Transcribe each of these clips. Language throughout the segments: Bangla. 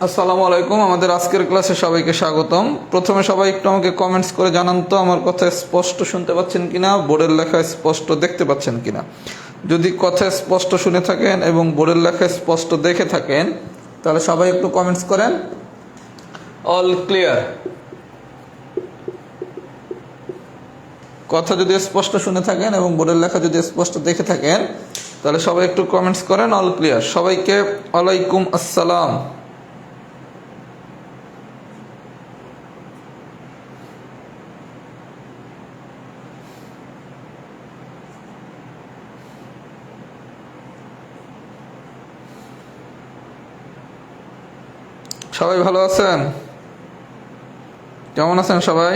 আসসালামু আলাইকুম। আমাদের আজকের ক্লাসে সবাইকে স্বাগতম। প্রথমে সবাই একটু আমাকে কমেন্টস করে জানান তো আমার কথা স্পষ্ট শুনতে পাচ্ছেন কিনা, বোর্ডের লেখা স্পষ্ট দেখতে পাচ্ছেন কিনা। যদি কথা স্পষ্ট শুনে থাকেন এবং বোর্ডের লেখা স্পষ্ট দেখে থাকেন তাহলে সবাই একটু কমেন্টস করেন অল ক্লিয়ার। কথা যদি স্পষ্ট শুনে থাকেন এবং বোর্ডের লেখা যদি স্পষ্ট দেখে থাকেন তাহলে সবাই একটু কমেন্টস করেন অল ক্লিয়ার। সবাইকে ওয়ালাইকুম আসসালাম। সবাই ভালো আছেন? কেমন আছেন সবাই?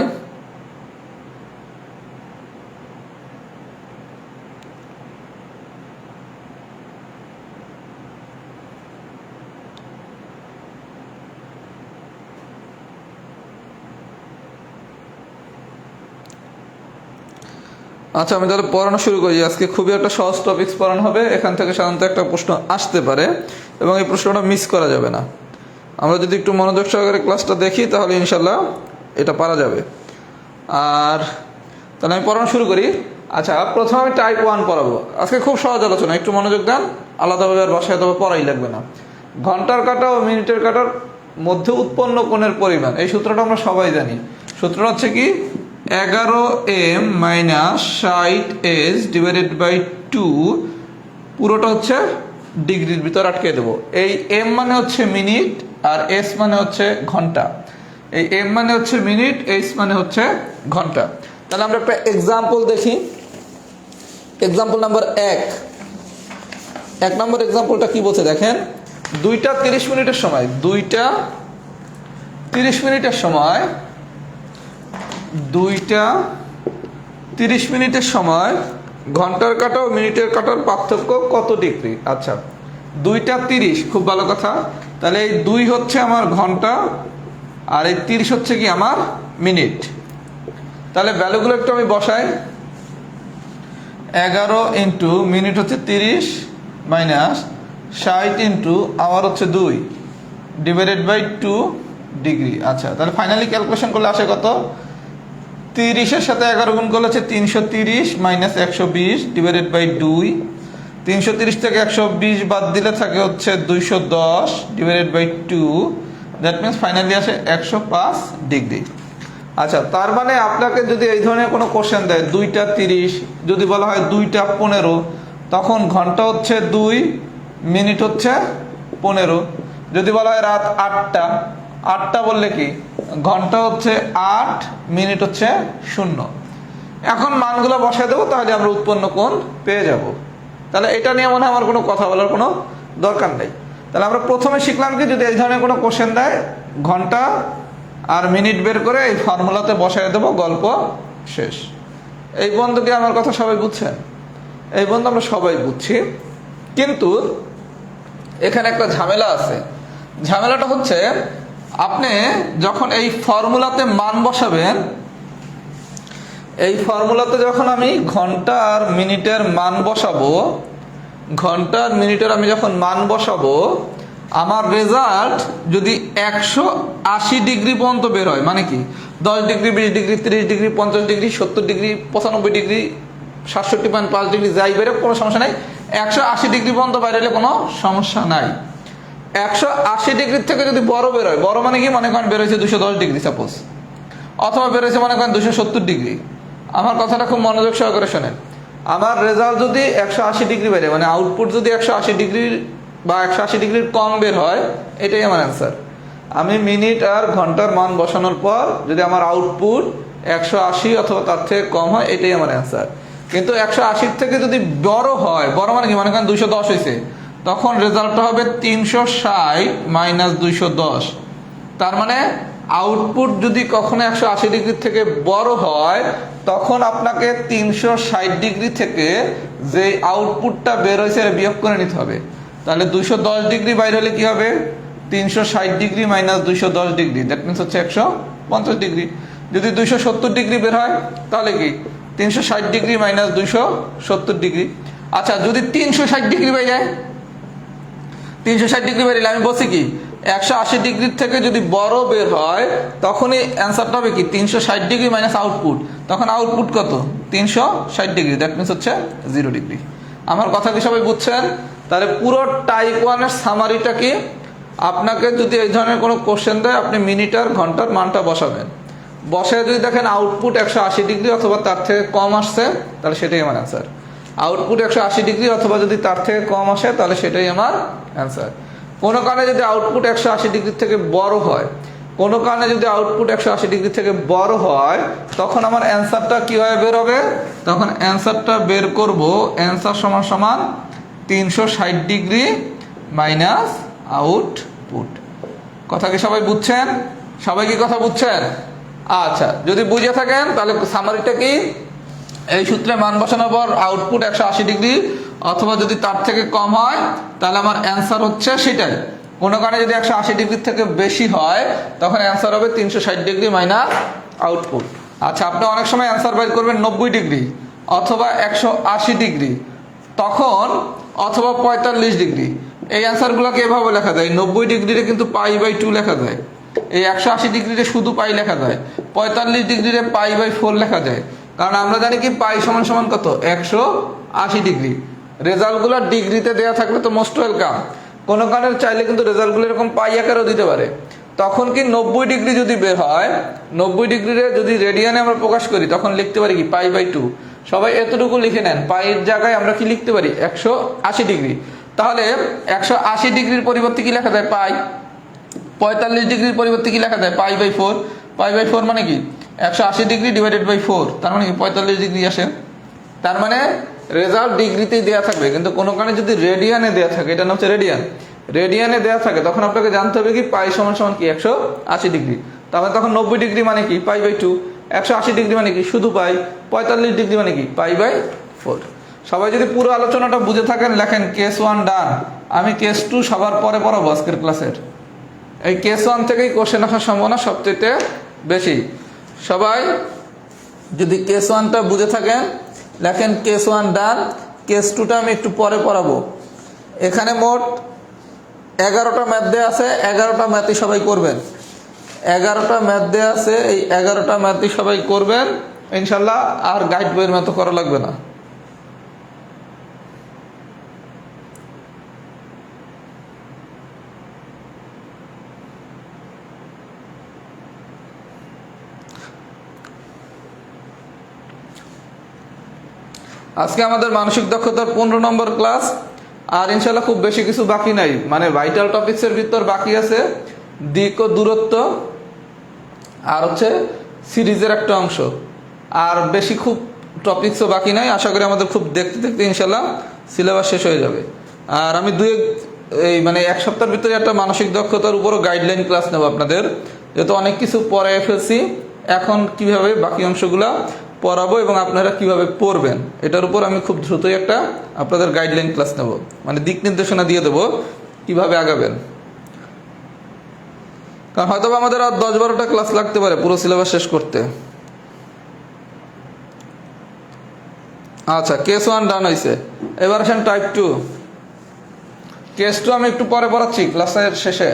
আচ্ছা, আমি তাহলে পড়ানো শুরু করি। আজকে খুবই একটা সহজ টপিকস পড়ানো হবে। এখান থেকে সাধারণত একটা প্রশ্ন আসতে পারে এবং এই প্রশ্নটা মিস করা যাবে না। আমরা যদি একটু মনোযোগ সহকারে ক্লাসটা দেখি তাহলে ইনশাল্লাহ এটা পারা যাবে। আর তাহলে আমি পড়ানো শুরু করি। আচ্ছা, প্রথমে আমি টাইপ 1 পড়াবো। আজকে খুব সহজ আলোচনা, একটু মনোযোগ দেন। আলাদাভাবে আর বাসায় তবে পড়াই লাগবে না। ঘন্টার কাঁটা ও মিনিটের কাঁটার মধ্যে উৎপন্ন কোণের পরিমাণ, এই সূত্রটা আমরা সবাই জানি। সূত্রটা হচ্ছে কি, 11m - 60s ডিভাইডেড বাই 2, পুরোটা হচ্ছে ডিগ্রির ভিতর আটকে দেবো। এই এম মানে হচ্ছে মিনিট আর এস মানে হচ্ছে ঘন্টা। এই এম মানে হচ্ছে মিনিট, এস মানে হচ্ছে ঘন্টা। তাহলে আমরা একটা এক্সাম্পল দেখি। এক্সাম্পল নাম্বার 1 নম্বর এক্সাম্পলটা কি বলছে দেখেন। 2টা 30 মিনিটের সময় 2টা 30 মিনিটের সময় ঘন্টার কাঁটা ও মিনিটের কাঁটার পার্থক্য কত ডিগ্রি? আচ্ছা, 2টা 30, খুব ভালো কথা। তাহলে এই 2 হচ্ছে আমার ঘন্টা আর এই 30 হচ্ছে কি আমার মিনিট। তাহলে ভ্যালুগুলো একটু আমি বসাই। 11 ইন্টু মিনিট হচ্ছে 30 মাইনাস 60 ইন্টু আওয়ার হচ্ছে 2 ডিভাইডেড বাই 2 ডিগ্রি। আচ্ছা, তাহলে ফাইনালি ক্যালকুলেশন করলে আসে কত? 30-এর সাথে 11 গুণ করলে হচ্ছে 330 মাইনাস 120 ডিভাইডেড বাই 2। 330 থেকে 120 বাদ দিলে থাকে হচ্ছে 210 divided by 2। That means finally আসে 105 ডিগ্রি। আচ্ছা, তার মানে আপনাকে যদি এই ধরনের কোনো কোশ্চেন দেয় 2টা 30, যদি বলা হয় 2টা 15, তখন ঘন্টা হচ্ছে 2, মিনিট হচ্ছে 15। যদি বলা হয় রাত 8টা বললে কি ঘন্টা হচ্ছে 8, মিনিট হচ্ছে 0। এখন মানগুলো বসায় দেবো, তাহলে আমরা উৎপন্ন কোণ পেয়ে যাব। তাহলে এটা নিয়ে মনে হয় আমার কোনো কথা বলার কোনো দরকার নেই। তাহলে আমরা প্রথমে শিখলাম কি, যদি এই ধরনের কোনো কোশ্চেন দেয় ঘন্টা আর মিনিট বের করে এই ফর্মুলাতে বসায় দেবো, গল্প শেষ। এই বন্ধুকে আমার কথা সবাই বুঝছেন? এই বন্ধু আমরা সবাই বুঝছি, কিন্তু এখানে একটা ঝামেলা আছে। ঝামেলাটা হচ্ছে, আপনি যখন এই ফর্মুলাতে মান বসাবেন, এই ফর্মুলাতে যখন আমি ঘন্টা আর মিনিটের মান বসাবো, ঘন্টা আর মিনিটের আমি যখন মান বসাবো, আমার রেজাল্ট যদি 180 ডিগ্রি পর্যন্ত বের হয়, মানে কি 10 degree, 20 degree, 30 degree, 50 degree, 70 degree, 95 degree, 67.5 degree, যাই বেরো কোনো সমস্যা নাই। 180 ডিগ্রি পর্যন্ত বাইরে হলে কোনো সমস্যা নাই। 180 ডিগ্রির থেকে যদি বড় বেরোয়, বড় মানে কি, মনে করেন বেরোয়েছে 210 ডিগ্রি সাপোজ, অথবা বেরোয়েছে মনে করেন 270 ডিগ্রি। আমার কথাটা খুব মনোযোগ সহকারে শোনেন। আমার রেজাল্ট যদি 180 ডিগ্রি বেরোয়, মানে আউটপুট যদি 180 ডিগ্রির বা 180 ডিগ্রির কম বের হয়, এটাই আমার অ্যান্সার। আমি মিনিট আর ঘন্টার মান বসানোর পর যদি আমার আউটপুট 180 অথবা তার থেকে কম হয়, এটাই আমার অ্যান্সার। কিন্তু 180 থেকে যদি বড় হয়, বড় মানে কি, মনে করেন 210 হয়েছে, তখন রেজাল্টটা হবে 360 মাইনাস 210। তার মানে আউটপুট যদি কখনো 180 ডিগ্রি থেকে বড় হয়, তখন আপনাকে 360 ডিগ্রি থেকে যে আউটপুটটা বের হয়েছে বিয়োগ করে নিতে হবে। তাহলে 210 ডিগ্রি বাইরে হলে কি হবে? 360 degree minus 210 degree, that means হচ্ছে 150 ডিগ্রি। যদি 270 ডিগ্রি বের হয় তাহলে কি 360 ডিগ্রি মাইনাস 270 ডিগ্রি। আচ্ছা, যদি 360 ডিগ্রি বের যায়, 360 ডিগ্রি বেরিয়ে আমি বলছি কি 180 ডিগ্রির থেকে যদি বড় বের হয় তখনই অ্যান্সারটা হবে কি 360 ডিগ্রি মাইনাস আউটপুট। তখন আউটপুট কত? 360 ডিগ্রি, দ্যাট মিনস হচ্ছে 0 ডিগ্রি। আমার কথা কি সবাই বুঝছেন? তাহলে পুরো টাইপ 1 এর সামারিটা কি, আপনাকে যদি এই ধরনের কোনো কোশ্চেন দেয় আপনি মিনিট আর ঘন্টার মানটা বসাবেন, বসায় যদি দেখেন আউটপুট 180 ডিগ্রি অথবা তার থেকে কম আসছে তাহলে সেটাই আমার অ্যান্সার। আউটপুট 180 ডিগ্রি অথবা যদি তার থেকে কম আসে তাহলে সেটাই আমার অ্যান্সার। কোনো কারণে যদি আউটপুট 180 ডিগ্রি থেকে বড় হয়, কোনো কারণে যদি আউটপুট 180 ডিগ্রি থেকে বড় হয়, তখন আমার অ্যান্সারটা কীভাবে বের হবে? তখন অ্যান্সারটা বের করব অ্যান্সার সমান সমান 360 ডিগ্রি মাইনাস আউটপুট। কথা কি সবাই বুঝছেন? সবাই কি কথা বুঝছেন? আচ্ছা, যদি বুঝে থাকেন তাহলে সামারিটা কি, এই সূত্রে মান বসানোর পর আউটপুট 180 ডিগ্রি অথবা যদি তার থেকে কম হয় তাহলে আমার অ্যান্সার হচ্ছে সেটাই। কোনো কারণে যদি 180 ডিগ্রির থেকে বেশি হয় তখন অ্যান্সার হবে 360 ডিগ্রি মাইনাস আউটপুট। আচ্ছা, আপনি অনেক সময় অ্যান্সার বের করবেন 90 ডিগ্রি অথবা 180 ডিগ্রি তখন, অথবা 45 ডিগ্রি। এই অ্যান্সারগুলোকে এভাবে লেখা যায়, 90 ডিগ্রিতে কিন্তু π/2 লেখা যায়, এই 180 ডিগ্রিতে শুধু পাই লেখা যায়, 45 ডিগ্রিতে π/4 লেখা যায়। কারণ আমরা জানি কি পাই সমান সমান কত? 180 ডিগ্রি। রেজাল্টগুলো ডিগ্রিতে দেওয়া থাকলে তো মোস্ট ওয়েলকাম। কোনো কারণে চাইলে কিন্তু রেজাল্টগুলো এরকম পাই আকারেও দিতে পারে। তখন কি 90 ডিগ্রি যদি বের হয়, 90 ডিগ্রিতে যদি রেডিয়ানে আমরা প্রকাশ করি তখন লিখতে পারি কি π/2। সবাই এতটুকু লিখে নেন, পাইয়ের জায়গায় আমরা কি লিখতে পারি? 180 ডিগ্রি। তাহলে 180 ডিগ্রির পরিবর্তে কি লেখা যায়? পাই। 45 ডিগ্রির পরিবর্তে কি লেখা যায়? π/4। π/4 মানে কি 180 ডিগ্রি ডিভাইডেড বাই 4, তার মানে কি 45 ডিগ্রি আসে। তার মানে রেজাল্ট ডিগ্রিতেই দেওয়া থাকবে, কিন্তু কোনো কারণে যদি রেডিয়ানে দেওয়া থাকে, এটা নাম হচ্ছে রেডিয়ান, রেডিয়ানে দেওয়া থাকে তখন আপনাকে জানতে হবে কি পাই সমান সমান কি 180 ডিগ্রি। তাহলে তখন 90 ডিগ্রি মানে কি π/2, 180 ডিগ্রি মানে কি শুধু পাই, 45 ডিগ্রি মানে কি π/4। সবাই যদি পুরো আলোচনাটা বুঝে থাকেন লেখেন কেস 1 ডান। আমি কেস 2 সবার পরে পড়াবো আজকের ক্লাসের। এই কেস 1 থেকেই কোশ্চেন আসার সম্ভাবনা সবচেয়ে বেশি। সবাই যদি কেস 1টা বুঝে থাকেন লেখেন কেস 1 ডান। কেস 2টা আমি একটু পরে পড়াবো। এখানে মোট 11টা ম্যাথ দেওয়া আছে, 11টা ম্যাথই সবাই করবেন। 11টা ম্যাথ দেওয়া আছে, এই 11টা ম্যাথই সবাই করবেন ইনশাল্লাহ। আর গাইড বইয়ের মতো করা লাগবে না। আজকে আমাদের মানসিক দক্ষতার 15 নম্বর ক্লাস। আর ইনশাল্লাহ খুব বেশি কিছু বাকি নাই, মানে ভাইটাল টপিকসের ভিতর বাকি আছে দিক ও দূরত্ব আর হচ্ছে সিরিজের একটা অংশ। আর বেশি খুব টপিকসও বাকি নাই। আশা করি আমাদের খুব দেখতে দেখতে ইনশাল্লাহ সিলেবাস শেষ হয়ে যাবে। আর আমি মানে এক সপ্তাহের ভিতরে একটা মানসিক দক্ষতার উপরও গাইডলাইন ক্লাস নেব আপনাদের, যেহেতু অনেক কিছু পড়ে ফেলছি। এখন কিভাবে বাকি অংশগুলা পড়াবো এবং আপনারা কিভাবে পড়বেন এটার উপর আমি খুব দ্রুতই একটা আপনাদের গাইডলাইন ক্লাস নেব, মানে দিক নির্দেশনা দিয়ে দেবো কিভাবে আগাবেন। কারণ হয়তো আমাদের আর 10-12টা ক্লাস লাগতে পারে পুরো সিলেবাস শেষ করতে। আচ্ছা, কেস 1 ডান হয়েছে। এবার আসেন টাইপ 2। কেস 2 আমি একটু পরে পড়াচ্ছি ক্লাসের শেষে।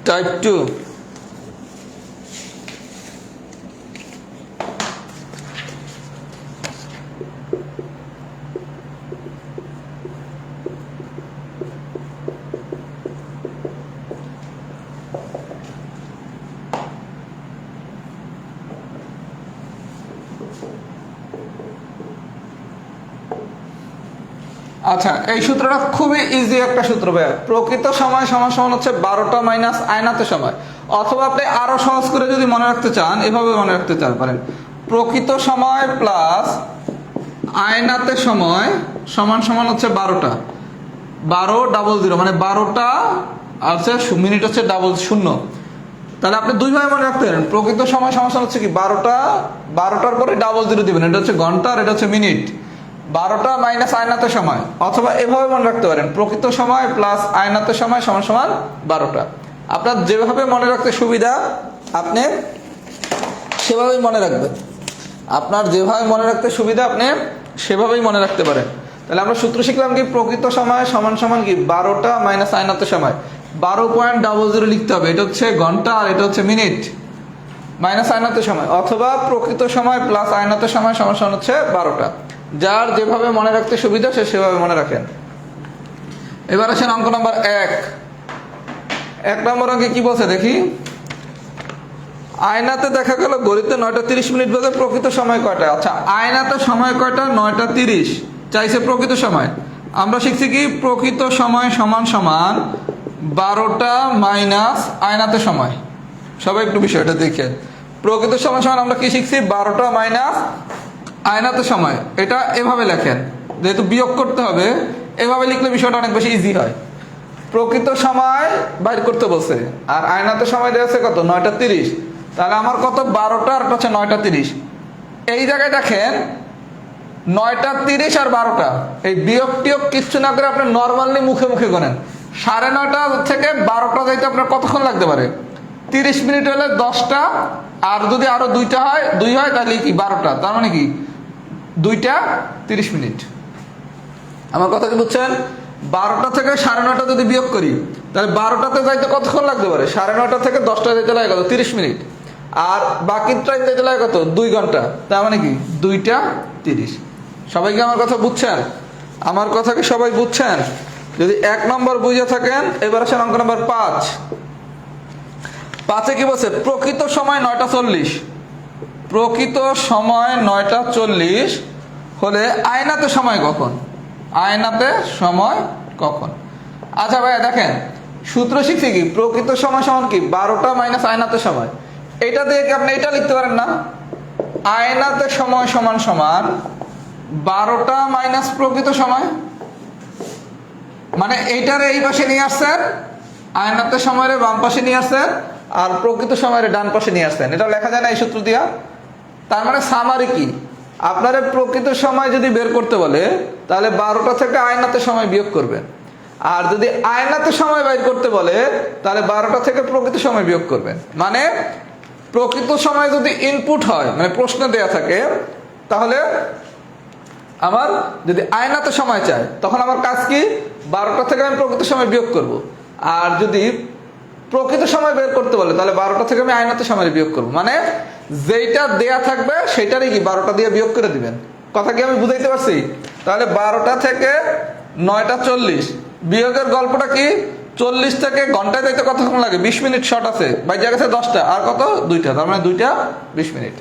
টাইপ 2। আচ্ছা, এই সূত্রটা খুবই ইজি একটা সূত্র ভাইয়া। প্রকৃত সময় সমান সমান হচ্ছে 12টা মাইনাস আয়নাতে সময়। অথবা আপনি আরো সহজ করে যদি মনে রাখতে চান এভাবে মনে রাখতে পারেন, প্রকৃত সময় প্লাস আয়নাতে সময় সমান সমান হচ্ছে 12টা, 1200 মানে 12টা আছে মিনিট হচ্ছে 00। তাহলে আপনি দুইভাবে মনে রাখতে পারেন, প্রকৃত সময় সমান সমান হচ্ছে কি 12টার পরে 00 দিবেন, এটা হচ্ছে ঘন্টা আর এটা হচ্ছে মিনিট। 12টা মাইনাস আয়নাতে সময়, অথবা এভাবে মনে রাখতে পারেন প্রকৃত সময় প্লাস আয়নাতে সময় সমান সমান 12টা। আপনার যেভাবে মনে রাখতে সুবিধা আপনি সেভাবেই মনে রাখবেন। আপনার যেভাবে মনে রাখতে সুবিধা আপনি সেভাবেই মনে রাখতে পারেন। তাহলে আমরা সূত্র শিখলাম কি, প্রকৃত সময় সমান সমান কি 12টা মাইনাস আইনাত সময়। 12.00 লিখতে হবে, এটা হচ্ছে ঘন্টা আর এটা হচ্ছে মিনিট, মাইনাস আইনাত সময়, অথবা প্রকৃত সময় প্লাস আইনাত সময় সমান সমান হচ্ছে 12টা। যার যেভাবে মনে রাখতে সুবিধা সে সেভাবে মনে রাখেন। এবার আসেন অঙ্ক নাম্বার 1 নম্বর অঙ্কে কি বলছে দেখি। আয়নাতে দেখা গেল ঘড়িতে 9টা 30 মিনিট বাজে, প্রকৃত সময় কয়টা? আচ্ছা, আয়নাতে সময় কয়টা? 9টা 30, চাইছে প্রকৃত সময়। আমরা শিখছি কি, প্রকৃত সময় সমান সমান 12টা মাইনাস আয়নাতে সময়। সবাই একটু বিষয়টা দেখেন, প্রকৃত সময় সমান আমরা কি শিখছি, 12টা মাইনাস আয়নাতে সময়। এটা এভাবে লেখেন, যেহেতু বিয়োগ করতে হবে এভাবে লিখলে বিষয়টা অনেক বেশি ইজি হয়। প্রকৃত সময় বাইর করতে বলছে, আর আয়নাতে সময় দেওয়া আছে কত, 9টা 30। তাহলে আমার কত, 12টা আর 9টা 30। এই জায়গায় দেখেন 9টা 30 আর 12টা, এই বিয়োগ টিয়োগ কিচ্ছু না করে আপনি নর্মালি মুখে মুখে গোনেন। 9:30 থেকে 12টা যাইতে আপনার কতক্ষণ লাগতে পারে? 30 মিনিট হলে 10টা, আর যদি আরো 2টা হয় 2 হয় তাহলে কি 12টা, তার মানে কি 2টা 30 মিনিট। আমার কথা কি বুঝছেন? 12টা থেকে 9:30 যদি বিয়োগ করি তাহলে 12টাতে যাইতে কতক্ষণ লাগতে পারে? 9:30 থেকে 10টা যাইতে লাগে কত, 30 মিনিট। আর বাকি টাইম যাইতে লাগে কত, 2 ঘন্টা, তার মানে কি 2টা 30। সবাই কি আমার কথা বুঝছেন? আমার কথা কি সবাই বুঝছেন? যদি 1 নম্বর বুঝে থাকেন, এবার আসেন অঙ্ক নম্বর 5 কি বলছে, প্রকৃত সময় 9টা 40। প্রকৃত সময় 9টা 40 হলে আয়নাতে সময় কখন? আয়নাতে সময় কখন? আচ্ছা ভাইয়া দেখেন, সূত্র শিখছি কি, প্রকৃত সময় সমান কি 12টা মাইনাস আয়নাতে সময়। এটা দিয়ে কি আপনি এটা লিখতে পারেন না, আয়নাতে সময় সমান সমান 12টা মাইনাস প্রকৃত সময়। মানে এইটারে এই পাশে নিয়ে আসছেন, আয়নাতে সময়ের বাম পাশে নিয়ে আসছেন, আর প্রকৃত সময়ের ডান পাশে নিয়ে আসছেন। এটা লেখা যায় না এই সূত্র দিয়া? তার মানে সামারি কি, আপনারা প্রকৃত সময় যদি বের করতে বলে তাহলে 12টা থেকে আয়নাতে সময় বিয়োগ করবেন, আর যদি আয়নাতে সময় বের করতে বলে তাহলে 12টা থেকে প্রকৃত সময় বিয়োগ করবেন। মানে প্রকৃত সময় যদি ইনপুট হয়, মানে প্রশ্নে দেয়া থাকে, তাহলে আমার যদি আয়নাতে সময় চায় তখন আমার কাজ কি, 12টা থেকে আমি প্রকৃত সময় বিয়োগ করব। আর যদি প্রকৃত সময় বের করতে বলে তাহলে 12টা থেকে আমি আয়নাতে সময় বিয়োগ করব। মানে যেইটা দেয়া থাকবে সেটারই কি 12টা দিয়ে বিয়োগ করে দিবেন। কথা কি আমি বুঝাইতে পারছি? তাহলে 12টা থেকে 9টা 40 বিয়োগের গল্পটা কি, 40 থেকে ঘন্টায় যাইতে কতক্ষণ লাগে, 20 মিনিট শর্ট আছে, বাইরে গেছে 10টা, আর কত 2টা, তার মানে 2টা 20 মিনিট।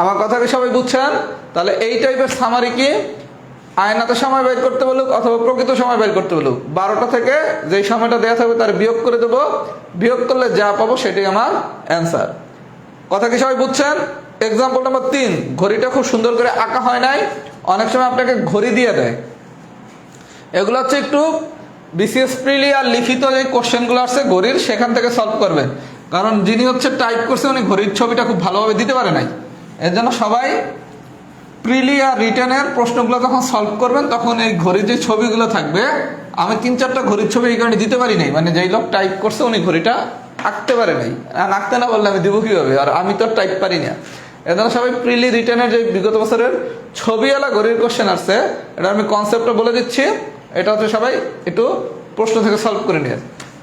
আমার কথা কি সবাই বুঝছেন? তাহলে এই টাইপের সামারি কি, আয়নাতে সময় বের করতে বলুক অথবা প্রকৃত সময় বের করতে বলুক, 12টা থেকে যেই সময়টা দেওয়া থাকবে তার বিয়োগ করে দেবো, বিয়োগ করলে যা পাবো সেটাই আমার অ্যান্সার। কথা কি সবাই বুঝছেন? এক্সাম্পল নাম্বার 3, ঘড়িটা খুব সুন্দর করে আঁকা হয় নাই, অনেক সময় আপনাকে ঘড়ি দিয়ে দেয়। এগুলো হচ্ছে একটু বিসিএস প্রিলি আর লিখিত যে কোশ্চেনগুলো আসছে ঘড়ির, সেখান থেকে সলভ করবেন। কারণ যিনি হচ্ছে টাইপ করছে উনি ঘড়ির ছবিটা খুব ভালোভাবে দিতে পারে নাই। এর জন্য সবাই প্রিলি আর রিটেনের প্রশ্নগুলো যখন সলভ করবেন তখন এই ঘড়ির যে ছবিগুলো থাকবে, আমি 3-4টা ঘড়ির ছবি এই কারণে দিতে পারি নাই, মানে যেই লোক টাইপ করছে উনি ঘড়িটা আঁকতে পারে নাই, আর আঁকতে না বললে আমি দিব কিভাবে, আর আমি তো টাইপ পারি না। এজন্য সবাই প্রিলি রিটেনের যে বিগত বছরের ছবিওয়ালা ঘড়ির কোশ্চেন আসছে, এটা আমি কনসেপ্টটা বলে দিচ্ছি, এটা হচ্ছে সবাই একটু প্রশ্ন থেকে সলভ করে নিয়ে।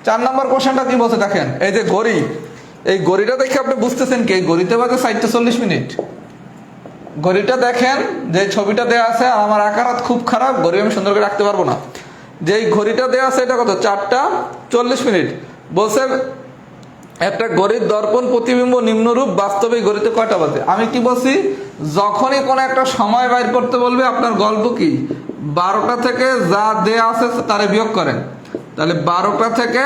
4 নম্বর কোশ্চেনটা কি বলছে দেখেন, এই যে ঘড়ি, এই ঘড়িটা দেখে আপনি বুঝতেছেন কি ঘড়িতে বাজে 4টা 40 মিনিট। ঘড়িটা দেখেন, যে ছবিটা দেওয়া আছে, আর আমার আকার হাত খুব খারাপ, ঘড়ি আমি সুন্দর করে রাখতে পারবো না। যে ঘড়িটা দেওয়া আছে এটা কত, 4টা 40 মিনিট। বলছে একটা ঘড়ির দর্পণ প্রতিবিম্ব নিম্নরূপ, বাস্তবে ঘড়িতে কয়টা বাজে। আমি কি বলছি, যখনই কোনো একটা সময় বাইর করতে বলবে আপনার গল্প কি, 12টা থেকে যা দেয়া আছে তারে বিয়োগ করেন। তাহলে 12টা থেকে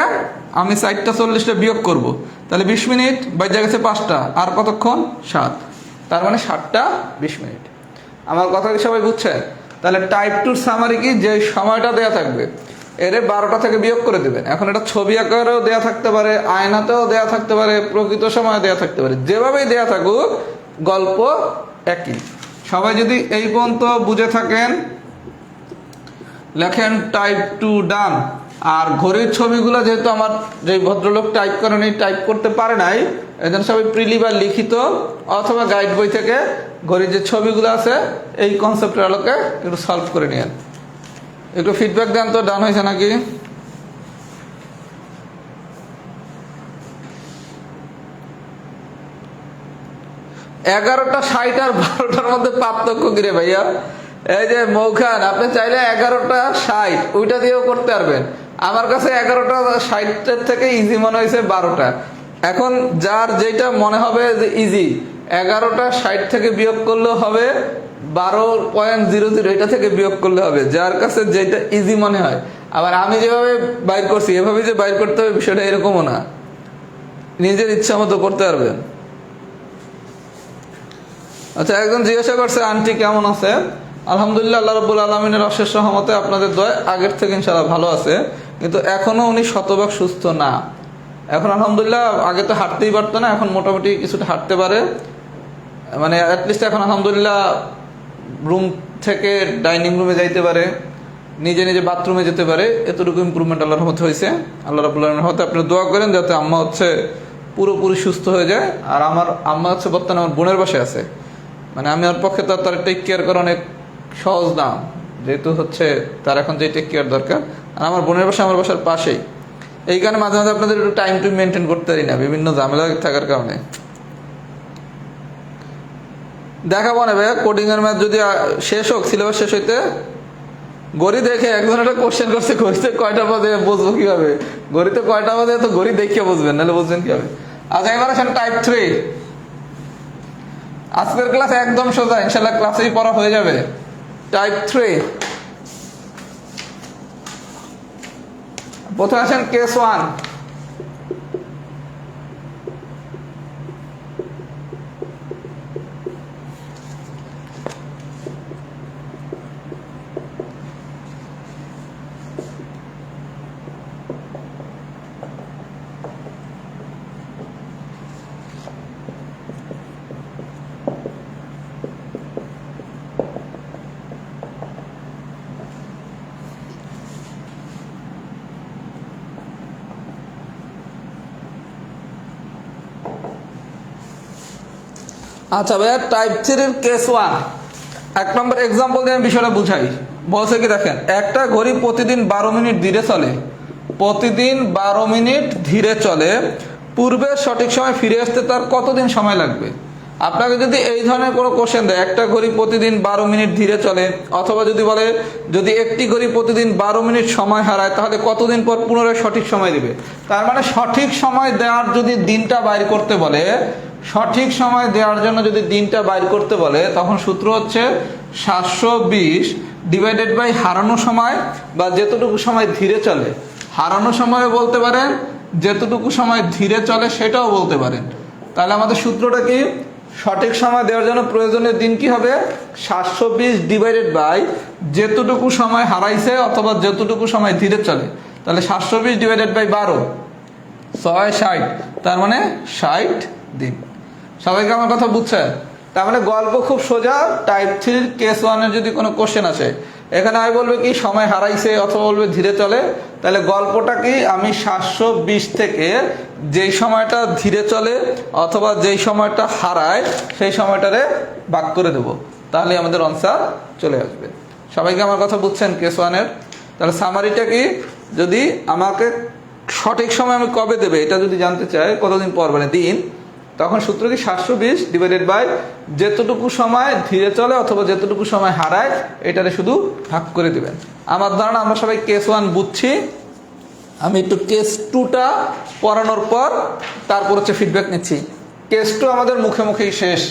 আমি 4টা 40টা বিয়োগ করব, তাহলে 20 মিনিট, বাইরে গেছে 5টা, আর কতক্ষণ 7, তার মানে 7টা 20 মিনিট। আমার কথা কি সবাই বুঝছে? তাহলে টাইপ 2 সামারি কি, যে সময়টা দেয়া থাকবে এরে 12টা থেকে বিয়োগ করে দিবেন। এখন এটা ছবি আকারেও দেয়া থাকতে পারে, আয়নাতেও দেয়া থাকতে পারে, প্রকৃত সময় দেয়া থাকতে পারে, যেভাবেই দেয়া থাকুক গল্প একই। সবাই যদি এই পর্যন্ত বুঝে থাকেন লেখেন টাইপ 2 ডান। আর ঘড়ির ছবিগুলো যেহেতু আমার যে ভদ্রলোক টাইপ করেনি, টাইপ করতে পারে নাই, এই জন্য সবাই প্রিলি বা লিখিত অথবা গাইড বই থেকে ঘড়ির যে ছবিগুলো আছে এই কনসেপ্টের আলোকে একটু সলভ করে নিন। একটু ফিডব্যাক দেন তো, ডান হয়েছে নাকি? এগারোটা 60 আর 12টার মধ্যে পার্থক্য কি রে ভাইয়া? এই যে মৌখান, আপনি চাইলে 11টা 60 ওইটা দিয়েও করতে পারবেন। আমার কাছে 11টা 60 থেকে ইজি মনে হয়েছে 12টা। এখন যার যেটা মনে হবে যে ইজি, 11টা 60 থেকে বিয়োগ করলেও হবে, 12.00 এটা থেকে বিয়োগ করলে হবে, যার কাছে যেটা ইজি মনে হয়। আবার আমি যেভাবে বাইর করছি এভাবে যে বাইর করতে হবে বিষয়টা এরকমও না, নিজের ইচ্ছা মতো করতে পারবেন। আচ্ছা, একজন জিজ্ঞাসা করছে আন্টি কেমন আছে? আলহামদুলিল্লাহ, আল্লাহ রাব্বুল আলামিনের অশেষ রহমতে আপনাদের দোয়ায় আগের থেকে ইনশাআল্লাহ ভালো আছে, কিন্তু এখনো উনি শতভাগ সুস্থ না। এখন আলহামদুলিল্লাহ, আগে তো হাঁটতেই পারতো না, এখন মোটামুটি কিছুটা হাঁটতে পারে, মানে অ্যাটলিস্ট এখন আলহামদুলিল্লাহ রুম থেকে ডাইনিং রুমে যাইতে পারে, নিজে নিজে বাথরুমে যেতে পারে। এতটুকু ইমপ্রুভমেন্ট আল্লাহর রহমতে হয়েছে। আল্লাহ রাব্বুল আলামিনের রহমতে আপনি দোয়া করেন যাতে আম্মা হচ্ছে পুরোপুরি সুস্থ হয়ে যায়। আর আমার আম্মা হচ্ছে বর্তমানে আমার বোনের বাসায় আছে, মানে আমি ওর পক্ষে তার টেক কেয়ার করা অনেক সহজ না, যেহেতু হচ্ছে তার এখন যে টেক কেয়ার দরকার। আর আমার বোনের বাসা আমার বাসার পাশেই, এই কারণে মাঝে মাঝে আপনাদের একটু টাইম টু মেনটেন করতে পারি না, বিভিন্ন ঝামেলা থাকার কারণে। দেখাবো না ভাইয়া, কোডিং এর ম্যাথ যদি শেষ হোক, সিলেবাস শেষ হইতে, ঘড়ি দেখে একজন একটা কোশ্চেন করছে, ঘড়িতে কয়টা বাজে বুঝবো কিভাবে? ঘড়িতে কয়টা বাজে তো ঘড়ি দেখিয়ে বুঝবেন, নাহলে বুঝবেন কিভাবে? আচ্ছা, এবার আসেন টাইপ 3। আজকের ক্লাস একদম সোজা, ইনশাল্লাহ ক্লাসেই পড়া হয়ে যাবে। টাইপ 3 প্রথমে আসেন কেস 1। আচ্ছা ভাইয়া, টাইপ 3 এর কেস 1 এক নম্বর এক্সাম্পল দিয়ে আমি বিষয়টা বুঝাই। বলছে কি দেখেন, একটা ঘড়ি প্রতিদিন 12 মিনিট ধীরে চলে, প্রতিদিন 12 মিনিট ধীরে চলে, পূর্বের সঠিক সময় ফিরে আসতে তার কতদিন সময় লাগবে? আপনাকে যদি এই ধরনের কোনো কোশ্চেন দেয়, একটা ঘড়ি প্রতিদিন 12 মিনিট ধীরে চলে, অথবা যদি বলে যদি একটি ঘড়ি প্রতিদিন 12 মিনিট সময় হারায় তাহলে কতদিন পর পুনরায় সঠিক সময় দিবে? তার মানে সঠিক সময় দেওয়ার যদি দিনটা বাইর করতে বলে, সঠিক সময় দেওয়ার জন্য যদি দিনটা বাইর করতে বলে, তখন সূত্র হচ্ছে 720 ডিভাইডেড বাই হারানো সময়, বা যেতটুকু সময় ধীরে চলে। হারানো সময় বলতে পারেন, যেতটুকু সময় ধীরে চলে সেটাও বলতে পারেন। তাহলে আমাদের সূত্রটা কি? সঠিক সময় দেওয়ার জন্য প্রয়োজনীয় দিন কি হবে? 720 ডিভাইডেড বাই যেতটুকু সময় হারাইছে অথবা যেতটুকু সময় ধীরে চলে। তাহলে 720 ডিভাইডেড বাই 12, 660, তার মানে 60 দিন। সবাইকে আমার কথা বুঝছেন? তার মানে গল্প খুব সোজা। টাইপ 3 কেস 1 এর যদি কোনো কোশ্চেন আসে, এখানে আমি বলবে কি সময় হারাইছে অথবা বলবে ধীরে চলে, তাহলে গল্পটা কি? আমি 720 থেকে যেই সময়টা ধীরে চলে অথবা যেই সময়টা হারায় সেই সময়টারে ভাগ করে দেব, তাহলে আমাদের আনসার চলে আসবে। সবাইকে আমার কথা বুঝছেন কেস 1 এর? তাহলে সামারিটা কি? যদি আমাকে সঠিক সময় আমি কবে দেবে এটা যদি জানতে চাই, কতদিন পর মানে দিন, তখন সূত্র কি? 720 ডিভাইডেড বাই যেতটুকু সময় ধীরে চলে অথবা যেতটুকু সময় হারায়, এটারে শুধু ভাগ করে দিবেন। আমার ধারণা আমরা সবাই কেস 1 বুঝছি। আমি একটু কেস 2টা পড়ানোর পর তারপর হচ্ছে ফিডব্যাক নিচ্ছি। কেস 2 আমাদের মুখে মুখেই শেষ।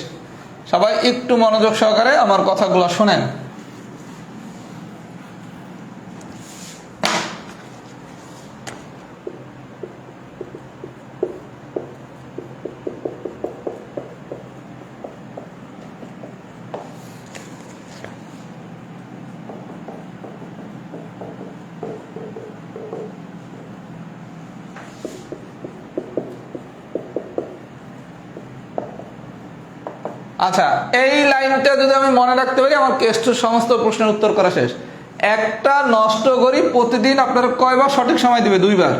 সবাই একটু মনোযোগ সহকারে আমার কথাগুলো শোনেন। আচ্ছা, এই লাইনটা যদি আমি মনে রাখতে পারি, আমার কেস 2 সমস্ত প্রশ্নের উত্তর করা শেষ। একটা নষ্ট ঘড়ি প্রতিদিন আপনার কয়বার সঠিক সময় দিবে? 2 বার।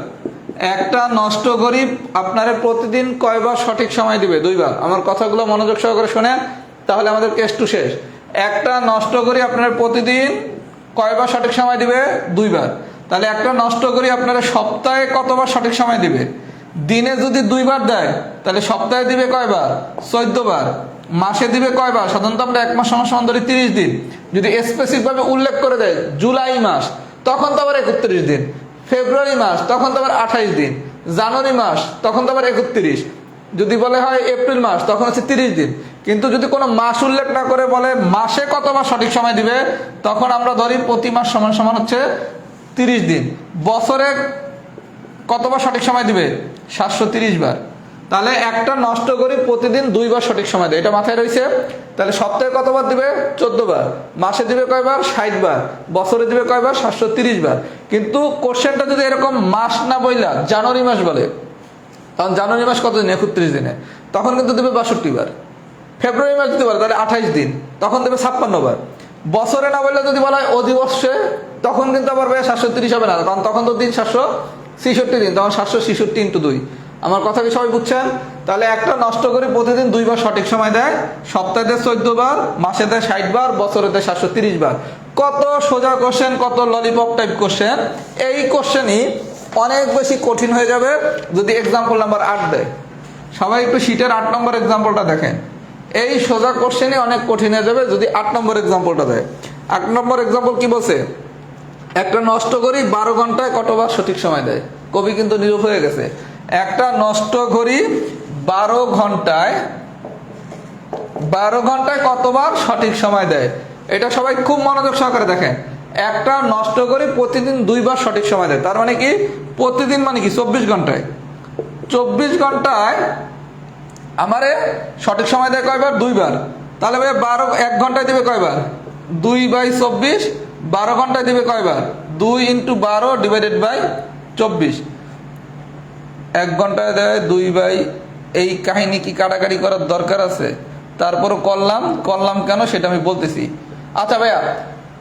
একটা নষ্ট করি আপনারা প্রতিদিন কয়বার সঠিক সময় দিবে? 2 বার। আমার কথাগুলো মনোযোগ সহকারে শোনেন, তাহলে আমাদের কেস টু শেষ। একটা নষ্ট করি আপনারা প্রতিদিন কয়বার সঠিক সময় দিবে? 2 বার। তাহলে একটা নষ্ট করি আপনারা সপ্তাহে কতবার সঠিক সময় দিবে? দিনে যদি 2 বার দেয় তাহলে সপ্তাহে দিবে কয়বার? 14 বার। মাসে দিবে কয়বার? সাধারণত আমরা 1 মাস সমান ধরি 30 দিন। যদি স্পেসিফিক ভাবে উল্লেখ করে দেয় জুলাই মাস, তখন তো আবার 31 দিন। ফেব্রুয়ারি মাস, তখন তো আবার 28 দিন। জানুয়ারি মাস, তখন তো আবার 31। যদি বলে হয় এপ্রিল মাস, তখন হচ্ছে 30 দিন। কিন্তু যদি কোনো মাস উল্লেখ না করে বলে মাসে কতবার সঠিক সময় দিবে, তখন আমরা ধরি প্রতি মাস সমান সমান হচ্ছে 30 দিন। বছরে কতবার সঠিক সময় দিবে? 730 বার। তাহলে একটা নষ্ট করি প্রতিদিন 2 বার সঠিক সময় দেয়, এটা মাথায় রয়েছে। তাহলে সপ্তাহে কতবার দিবে? 14 বার। মাসে দিবে কয়বার? 60 বার। বছরে দিবে কয়বার? 730 বার। কিন্তু কোশ্চেনটা যদি এরকম মাস না বইলা জানুয়ারি মাস বলে, কারণ জানুয়ারি মাস কত দিন? 31 দিনে, তখন কিন্তু দেবে 62 বার। ফেব্রুয়ারি মাস দিতে পারে তাহলে 28 দিন, তখন দেবে 56 বার। বছরে না বললে যদি বলা হয় অধিবর্ষে, তখন কিন্তু আবার 730 হবে না, কারণ তখন তো দিন 766 দিন, তখন 766 ইন্টু 2। আমার কথা কি সবাই বুঝছেন? তাহলে একটা নষ্ট করে প্রতিদিন 2 বার সঠিক সময় দেয়, সপ্তাহে দেয় 14 বার, মাসে দেয় 60 বার, বছরে দেয় 730 বার। কত সোজা কোশ্চেন, কত ললিপপ টাইপ কোশ্চেন। এই কোশ্চেনই অনেক বেশি কঠিন হয়ে যাবে যদি এক্সাম্পল নাম্বার 8 দেয়। সবাই একটু শীটের 8 নম্বর এক্সাম্পলটা দেখেন। এই সোজা কোশ্চেনই অনেক কঠিন হয়ে যাবে যদি 8 নম্বর এক্সাম্পলটা দেয়। 8 নম্বর এক্সাম্পল কি বলছে? একটা নষ্ট করি 12 ঘন্টায় কতবার সঠিক সময় দেয়? কবি কিন্তু নিরূপ হয়ে গেছে। একটা নষ্ট করি 12 ঘন্টায় কতবার সঠিক সময় দেয়? এটা সবাই খুব মনোযোগ সহকারে দেখেন। একটা নষ্ট করি প্রতিদিন 2 বার সঠিক সময় দেয়, তার মানে কি প্রতিদিন মানে কি 24 ঘন্টায়। 24 ঘন্টায় আমারে সঠিক সময় দেয় কয়বার? 2 বার। তাহলে ভাই 1 ঘন্টায় দিবে কয়বার? 2/24। 12 ঘন্টায় দিবে কয়বার? 2 × 12 / 24। 1 ঘন্টায় দেয় 2 এই কাহিনী কি কাটাকাটি করার দরকার আছে? তারপরও করলাম কেন সেটা আমি বলতেছি। আচ্ছা ভাইয়া,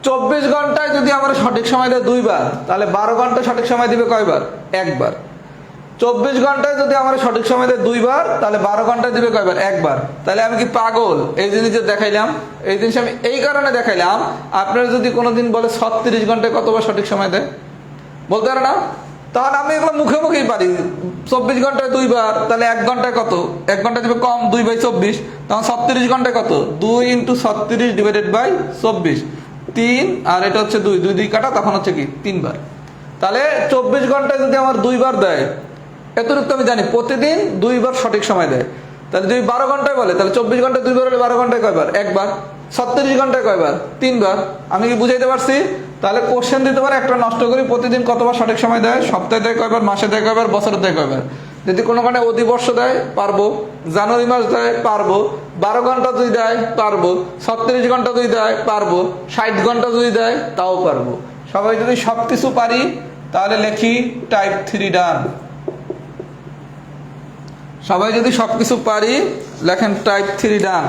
24 ঘন্টায় যদি আমার সঠিক সময় দেয় 2 বার, তাহলে 12 ঘন্টায় সঠিক সময় দিবে কয়বার? 1 বার। 24 ঘন্টায় যদি আমার সঠিক সময় দেয় 2 বার, তাহলে 12 ঘন্টায় দিবে কয়বার? 1 বার। তাহলে আমি কি পাগল? এই জিনিস যে দেখাইলাম, এই জিনিস আমি এই কারণে দেখাইলাম, আপনারা যদি কোনোদিন বলে 36 ঘন্টায় কতবার সঠিক সময় দেয়, বলতে পারে না? তাহলে আমি এগুলো মুখে মুখেই পারি। 24 ঘন্টায় 2 বার, তাহলে 1 ঘন্টায় কত? 1 ঘন্টা দিবে কম, 2/24। তখন 36 ঘন্টায় কত? 2 × 36 / 24। 3 আর এটা হচ্ছে 2, 2 2 কাটা, তখন হচ্ছে কি 3 বার। তাহলে 24 ঘন্টায় যদি আমার 2 বার দেয়, এতটুকু আমি জানি প্রতিদিন 2 বার সঠিক সময় দেয়। তাহলে যদি 12 ঘন্টায় বলে, তাহলে 24 ঘন্টায় 2 বার হলে 12 ঘন্টায় কয়বার? 1 বার। 36 ঘন্টায় কয়বার? 3 বার। আমি কি বুঝাইতে পারছি? তাহলে কোশ্চেন দিতে পারে একটা নষ্ট করি প্রতিদিন কতবার সঠিক সময় দেয়, সপ্তাহে দেয় কয়বার, মাসে দেয় কয়বার, বছরে দেয় কয়বার। যদি কোনো কারণে অধিবর্ষ দেয় পারবো, জানুয়ারি মাস দেয় পারবো, 12 ঘন্টা যদি দেয় পারবো, 36 ঘন্টা যদি দেয় পারবো, 60 ঘন্টা যদি দেয় তাও পারবো। সবাই যদি সবকিছু পারি তাহলে লেখি টাইপ 3 ডান। সবাই যদি সবকিছু পারি লেখেন টাইপ 3 ডান।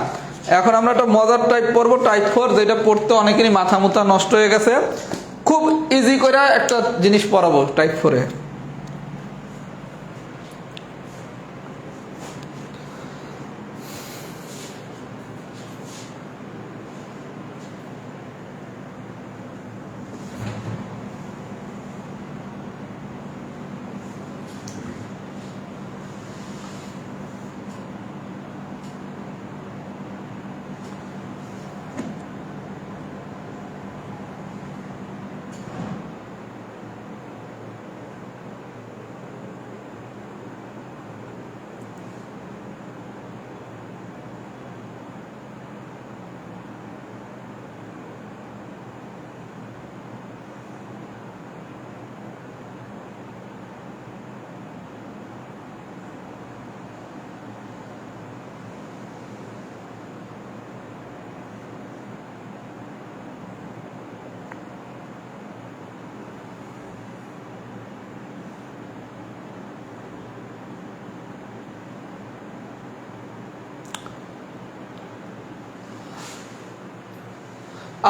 এখন আমরা একটা মজার টাইপ পড়বো, টাইপ 4, যেটা পড়তে অনেকেরই মাথা মুথা নষ্ট হয়ে গেছে। খুব ইজি করে একটা জিনিস পড়াবো টাইপ 4-এ।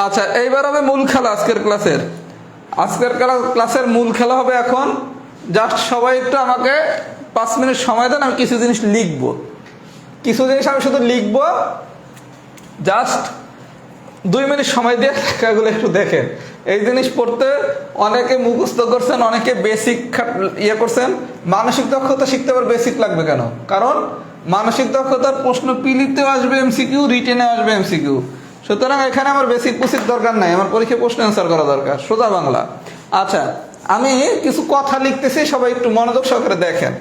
আচ্ছা, এইবার হবে মূল খেলা আজকের ক্লাসের। ক্লাসের মূল খেলা হবে এখন জাস্ট সবাই একটু আমাকে 5 মিনিট সময় দেন, আমি কিছু জিনিস লিখবো, কিছু জিনিস আমি শুধু লিখবো, জাস্ট 2 মিনিট সময় দিয়ে লেখাগুলো একটু দেখেন। এই জিনিস পড়তে অনেকে মুখস্থ করছেন, অনেকে বেসিক করছেন। মানসিক দক্ষতা শিখতে আবার বেসিক লাগবে কেন? কারণ মানসিক দক্ষতার প্রশ্ন পিলিতেও আসবে এমসিকিউ, রিটেনেও আসবে এমসিকিউ। সুতরাং এখানে আমার বেসিক পুসিক দরকার নাই, আমার পরীক্ষায় প্রশ্ন অ্যান্সার করা দরকার, সোজা বাংলা। আচ্ছা, আমি কিছু কথা লিখতেছি, সবাই একটু মনোযোগ সহকারে দেখেন।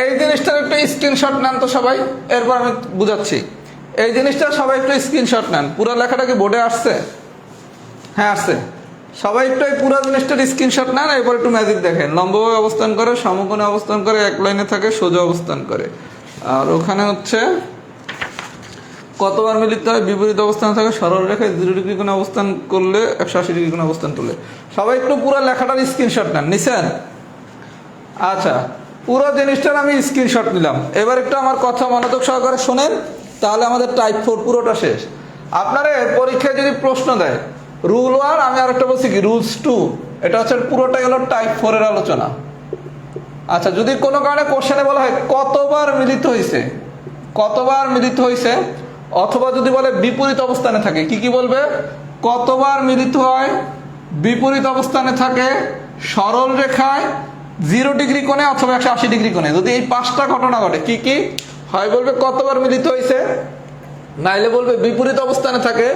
এই জিনিসটার একটু স্ক্রিনশট নেন তো সবাই, এরপর আমি বুঝাচ্ছি। এই জিনিসটা সবাই একটু স্ক্রিনশট নেন। পুরো লেখাটা কি বোর্ডে আসছে? হ্যাঁ আসছে। সবাই একটু এই পুরো জিনিসটার স্ক্রিনশট নেন, এরপর একটু ম্যাজিক দেখেন। লম্বভাবে অবস্থান করে, সমকোণে অবস্থান করে, এক লাইনে থাকে, সোজা অবস্থান করে। আর ওখানে হচ্ছে কতবার মিলিত হয়, বিপরীত অবস্থানে থাকে, সরল রেখায় 0 ডিগ্রি কোণে অবস্থান করলে, 180 ডিগ্রি কোণে অবস্থান করলে। সবাই একটু পুরো লেখাটার স্ক্রিনশট নেন, নিছেন? আচ্ছা, পুরো জিনিসটার আমি স্ক্রিনশট নিলাম। এবার একটু আমার কথা মনোযোগ সহকারে শোনেন, তাহলে আমাদের টাইপ 4 পুরোটা শেষ। আপনারা পরীক্ষায় যদি প্রশ্ন দেয় রুল 1, আমি আরেকটা বলছি কি রুলস 2, এটা হচ্ছে পুরোটা গেল টাইপ 4 এর আলোচনা। আচ্ছা, যদি কোনো কারণে কোশ্চেনে বলা হয় কতবার মিলিত হয়েছে, কতবার মিলিত হয়েছে, অথবা যদি বলে বিপরীত অবস্থানে থাকে, কি কি বলবে? কতবার মিলিত হয়, বিপরীত অবস্থানে থাকে, সরল রেখায়, 0 ডিগ্রি কোণে অথবা 180 ডিগ্রি কোণে। যদি এই 5টা ঘটনা ঘটে, কি কি হয় বলবে? কতবার মিলিত হয়েছে, নাইলে বলবে বিপরীত অবস্থানে থাকে,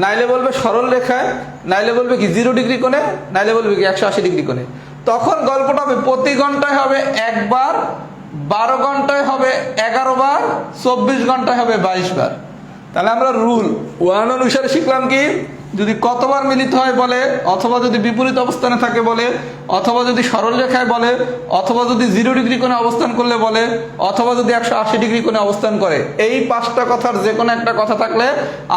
নাইলে বলবে সরল রেখায়, নাইলে বলবে কি 0 ডিগ্রি কোণে, নাইলে বলবে কি 180 ডিগ্রি কোণে। তখন গল্পটা হবে প্রতি ঘন্টায় হবে একবার, 12 ঘন্টায় হবে 11 বার, 24 ঘন্টায় হবে 22 বার। তাহলে আমরা রুল 1 অনুসারে শিখলাম কি, যদি কতবার মিলিত হয় বলে, অথবা যদি বিপরীত অবস্থানে থাকে বলে, অথবা যদি সরল রেখায় বলে, অথবা যদি 0 ডিগ্রি কোণে অবস্থান করলে বলে, অথবা যদি 180 ডিগ্রি কোণে অবস্থান করে, এই 5টা কথার যে কোনো একটা কথা থাকলে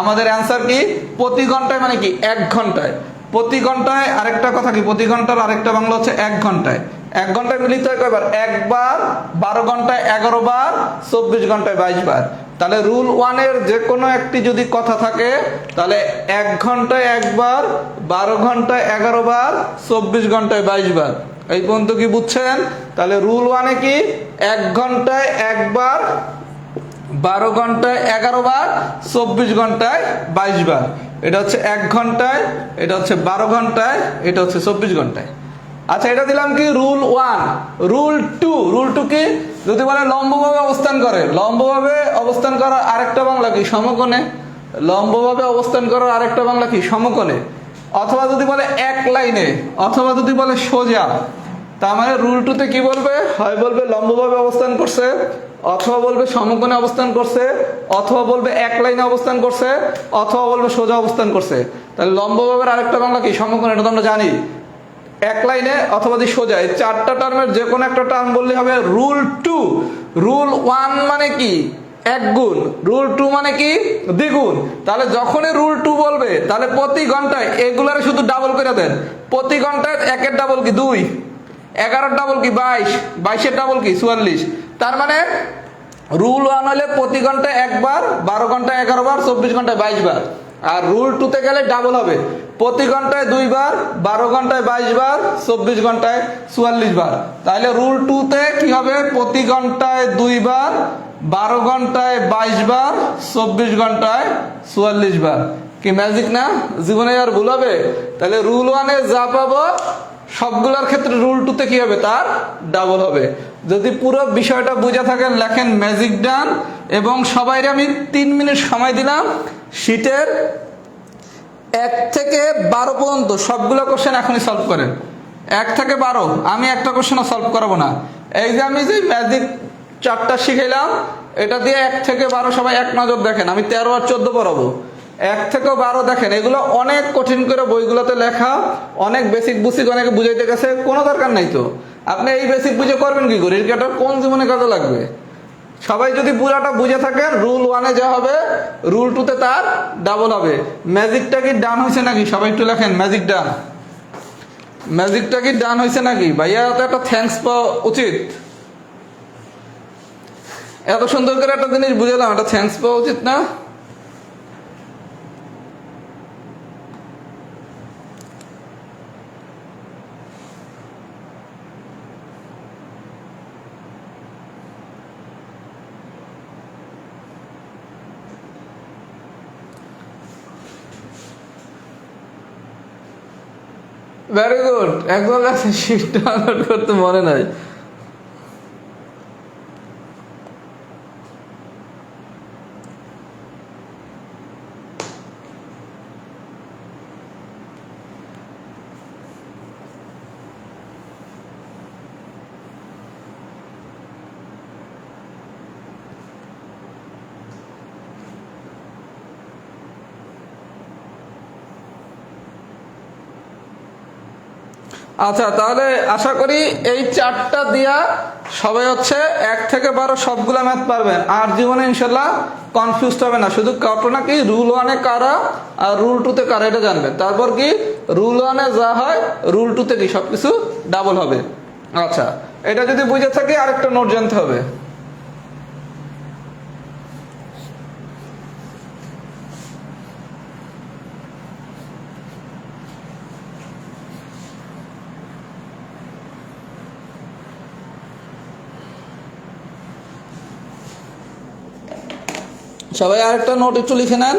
আমাদের অ্যান্সার কি প্রতি ঘন্টায়, মানে কি 1 ঘন্টায়। প্রতি ঘন্টায় আরেকটা কথা কি, প্রতি ঘন্টার আরেকটা বাংলা হচ্ছে 1 ঘন্টায়। 1 ঘন্টায় মিলিত হয় কয়বার? একবার, 12 ঘন্টায় 11 বার, 24 ঘন্টায় 22 বার। তাহলে রুল 1 এর যে কোনো একটি যদি কথা থাকে, তাহলে 1 ঘন্টায় একবার, 12 ঘন্টায় 11 বার, 24 ঘন্টায় 22 বার। এই পর্যন্ত কি বুঝছেন? তাহলে রুল 1 এ কি 1 ঘন্টায় একবার, 12 ঘন্টায় 11 বার, 24 ঘন্টায় 22 বার। এটা হচ্ছে 1 ঘন্টায়, এটা হচ্ছে 12 ঘন্টায়, এটা হচ্ছে 24 ঘন্টায়। আচ্ছা এটা দিলাম কি রুল 1। রুল 2 কি, যদি বলে লম্বভাবে অবস্থান করে, লম্বভাবে অবস্থান করার আরেকটা বাংলা কি সমকোণে, লম্বভাবে অবস্থান করার আরেকটা বাংলা কি সমকোণে, অথবা যদি বলে এক লাইনে, অথবা যদি বলে সোজা, তার মানে রুল 2 তে কি বলবে, হয় বলবে লম্বভাবে অবস্থান করছে, অথবা বলবে সমকোণে অবস্থান করছে, অথবা বলবে এক লাইনে অবস্থান করছে, অথবা বলবে সোজা অবস্থান করছে। তাহলে লম্বভাবের আরেকটা বাংলা কি সমকোণ, এটা তো আমরা জানি। এক লাইনে অথবা যদি সোজা, এই চারটা টার্মের যে কোনো একটা টার্ম বললে হবে রুল 2। রুল 1 মানে কি এক গুণ, রুল 2 মানে কি দ্বিগুণ। তাহলে যখনই রুল 2 বলবে তাহলে প্রতি ঘন্টায় এগুলারে শুধু ডাবল করে দেন। প্রতি ঘন্টায় একের ডাবল কি 2, 11 ডাবল কি 22, 22 ডাবল কি 44। তার মানে রুল 1 হলে প্রতি ঘন্টায় একবার, 12 ঘন্টায় 11 বার, 24 ঘন্টায় 22 বার। আর রুল 2 তে গেলে ডাবল হবে, প্রতি ঘন্টায় 2 বার, 12 ঘন্টায় 22 বার, 24 ঘন্টায় 44 বার। তাহলে রুল 2 তে কি হবে, প্রতি ঘন্টায় 2 বার, 12 ঘন্টায় 22 বার, 24 ঘন্টায় 44 বার। কি ম্যাজিক না, জীবনে আর ভুল হবে? তাহলে রুল 1 এ যা পাবো সবগুলোর ক্ষেত্রে রুল 2 তে কি হবে, তার ডাবল হবে। যদি পুরো বিষয়টা বুঝে থাকেন লেখেন ম্যাজিক ডান। এবং সবাই আমি 3 মিনিট সময় দিলাম, শীটের 1 থেকে 12 পর্যন্ত সবগুলো কোশ্চেন এখনই সলভ করেন। 1 থেকে 12 আমি একটা কোশ্চেনও সলভ করাবো না। এই যে আমি যে ম্যাজিক 4টা শিখাইলাম, এটা দিয়ে 1 থেকে 12 সবাই এক নজর দেখেন। আমি 13 আর 14 পড়াবো। 1 থেকে 12 দেখেন, এগুলো অনেক কঠিন করে বইগুলোতে লেখা, অনেক বেসিক বুসিক অনেকে বুঝাইতে গেছে, কোনো দরকার নাই। তো আপনি এই বেসিক বুঝে করবেন কি করে, এটা কোন জীবনে কাজে লাগবে? সবাই যদি পুরাটা বুঝে থাকেন, রুল 1 এ যা হবে রুল 2 তে তার ডাবল হবে। ম্যাজিকটা কি ডান হয়েছে নাকি, সবাই একটু লেখেন ম্যাজিক ডান। ম্যাজিকটা কি ডান হয়েছে নাকি? ভাইয়া তো একটা থ্যাঙ্কস পাওয়া উচিত। এত সুন্দর করে একটা জিনিস বুঝালাম, একটা থ্যাঙ্কস পাওয়া উচিত না? Very good. একদম শিট ডাউনলোড করতে মনে নাই। আচ্ছা, তাহলে আশা করি এই 4টা দিয়া সবাই হচ্ছে 1 থেকে 12 সবগুলা ম্যাথ পারবেন। আর জীবনে ইনশাল্লাহ কনফিউজ হবে না। শুধু ঘটনা কি, রুল 1 এ কারা আর রুল 2 তে কারা এটা জানবেন। তারপর কি রুল 1 এ যা হয় রুল 2 তে কি সবকিছু ডাবল হবে। আচ্ছা, এটা যদি বুঝে থাকি আরেকটা নোট জানতে হবে। সবাই আরেকটা নোট একটু লিখে নেন।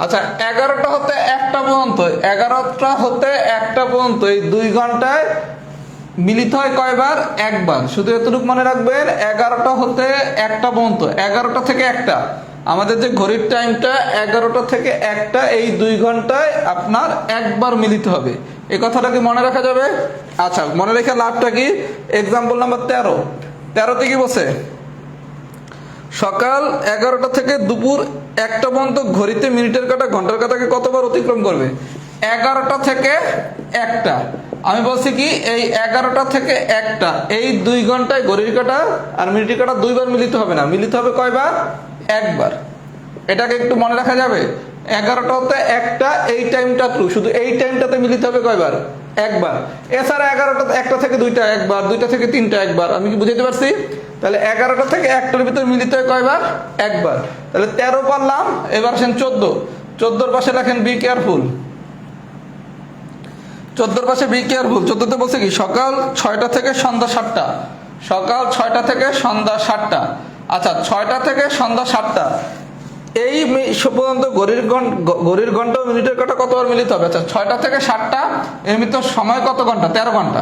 আচ্ছা, 11টা হতে 1টা পর্যন্ত, 11টা হতে 1টা পর্যন্ত এই 2 ঘন্টায় মিলিত হয় কয়বার? একবার। শুধু এতটুকু মনে রাখবেন, 11টা হতে 1টা পর্যন্ত, 11টা থেকে 1টা আমাদের যে ঘড়ির টাইমটা, 11টা থেকে 1টা এই 2 ঘন্টায় আপনার একবার মিলিত হবে। এই কথাটা কি মনে রাখা যাবে? আচ্ছা, মনে রেখে লাভটা কি? এক্সাম্পল নাম্বার 13তে কি বসে, সকাল 11টা থেকে দুপুর 1টা পর্যন্ত ঘড়িতে মিনিটের কাঁটা ঘন্টার কাঁটাকে কতবার অতিক্রম করবে? 11টা থেকে 1টা। আমি বলছি কি এই 11টা থেকে 1টা এই 2 ঘন্টায় ঘড়ির কাঁটা আর মিনিটের কাঁটা দুইবার মিলিত হবে না, মিলিত হবে কয়বার? একবার। এটাকে একটু মনে রাখা যাবে। 11টা হতে 1টা এই টাইমটা ট্রু, শুধু এই টাইমটাতে মিলিত হবে কয়বার? একবার। এছাড়া 11টা 1টা থেকে 2টা একবার, 2টা থেকে 3টা একবার। আমি কি বুঝাতে পারছি? তাহলে 11টা থেকে 1টার ভিতরে মিলিত হয় কয়বার? একবার। তাহলে 13 পারলাম। এবার আসেন 14। 14 পাশে লেখেন বি কেয়ারফুল। 14 পাশে বি কেয়ারফুল। 14তে বলছে কি সকাল 6টা থেকে সন্ধ্যা 7টা। সকাল 6টা থেকে সন্ধ্যা 7টা। আচ্ছা, 6টা থেকে সন্ধ্যা 7টা এই পর্যন্ত ঘড়ির ঘন্টা ও মিনিটের কাঁটা কতবার মিলিত হবে? আচ্ছা, 6টা থেকে 7টা এর ভিতর সময় কত ঘন্টা? 13 ঘন্টা।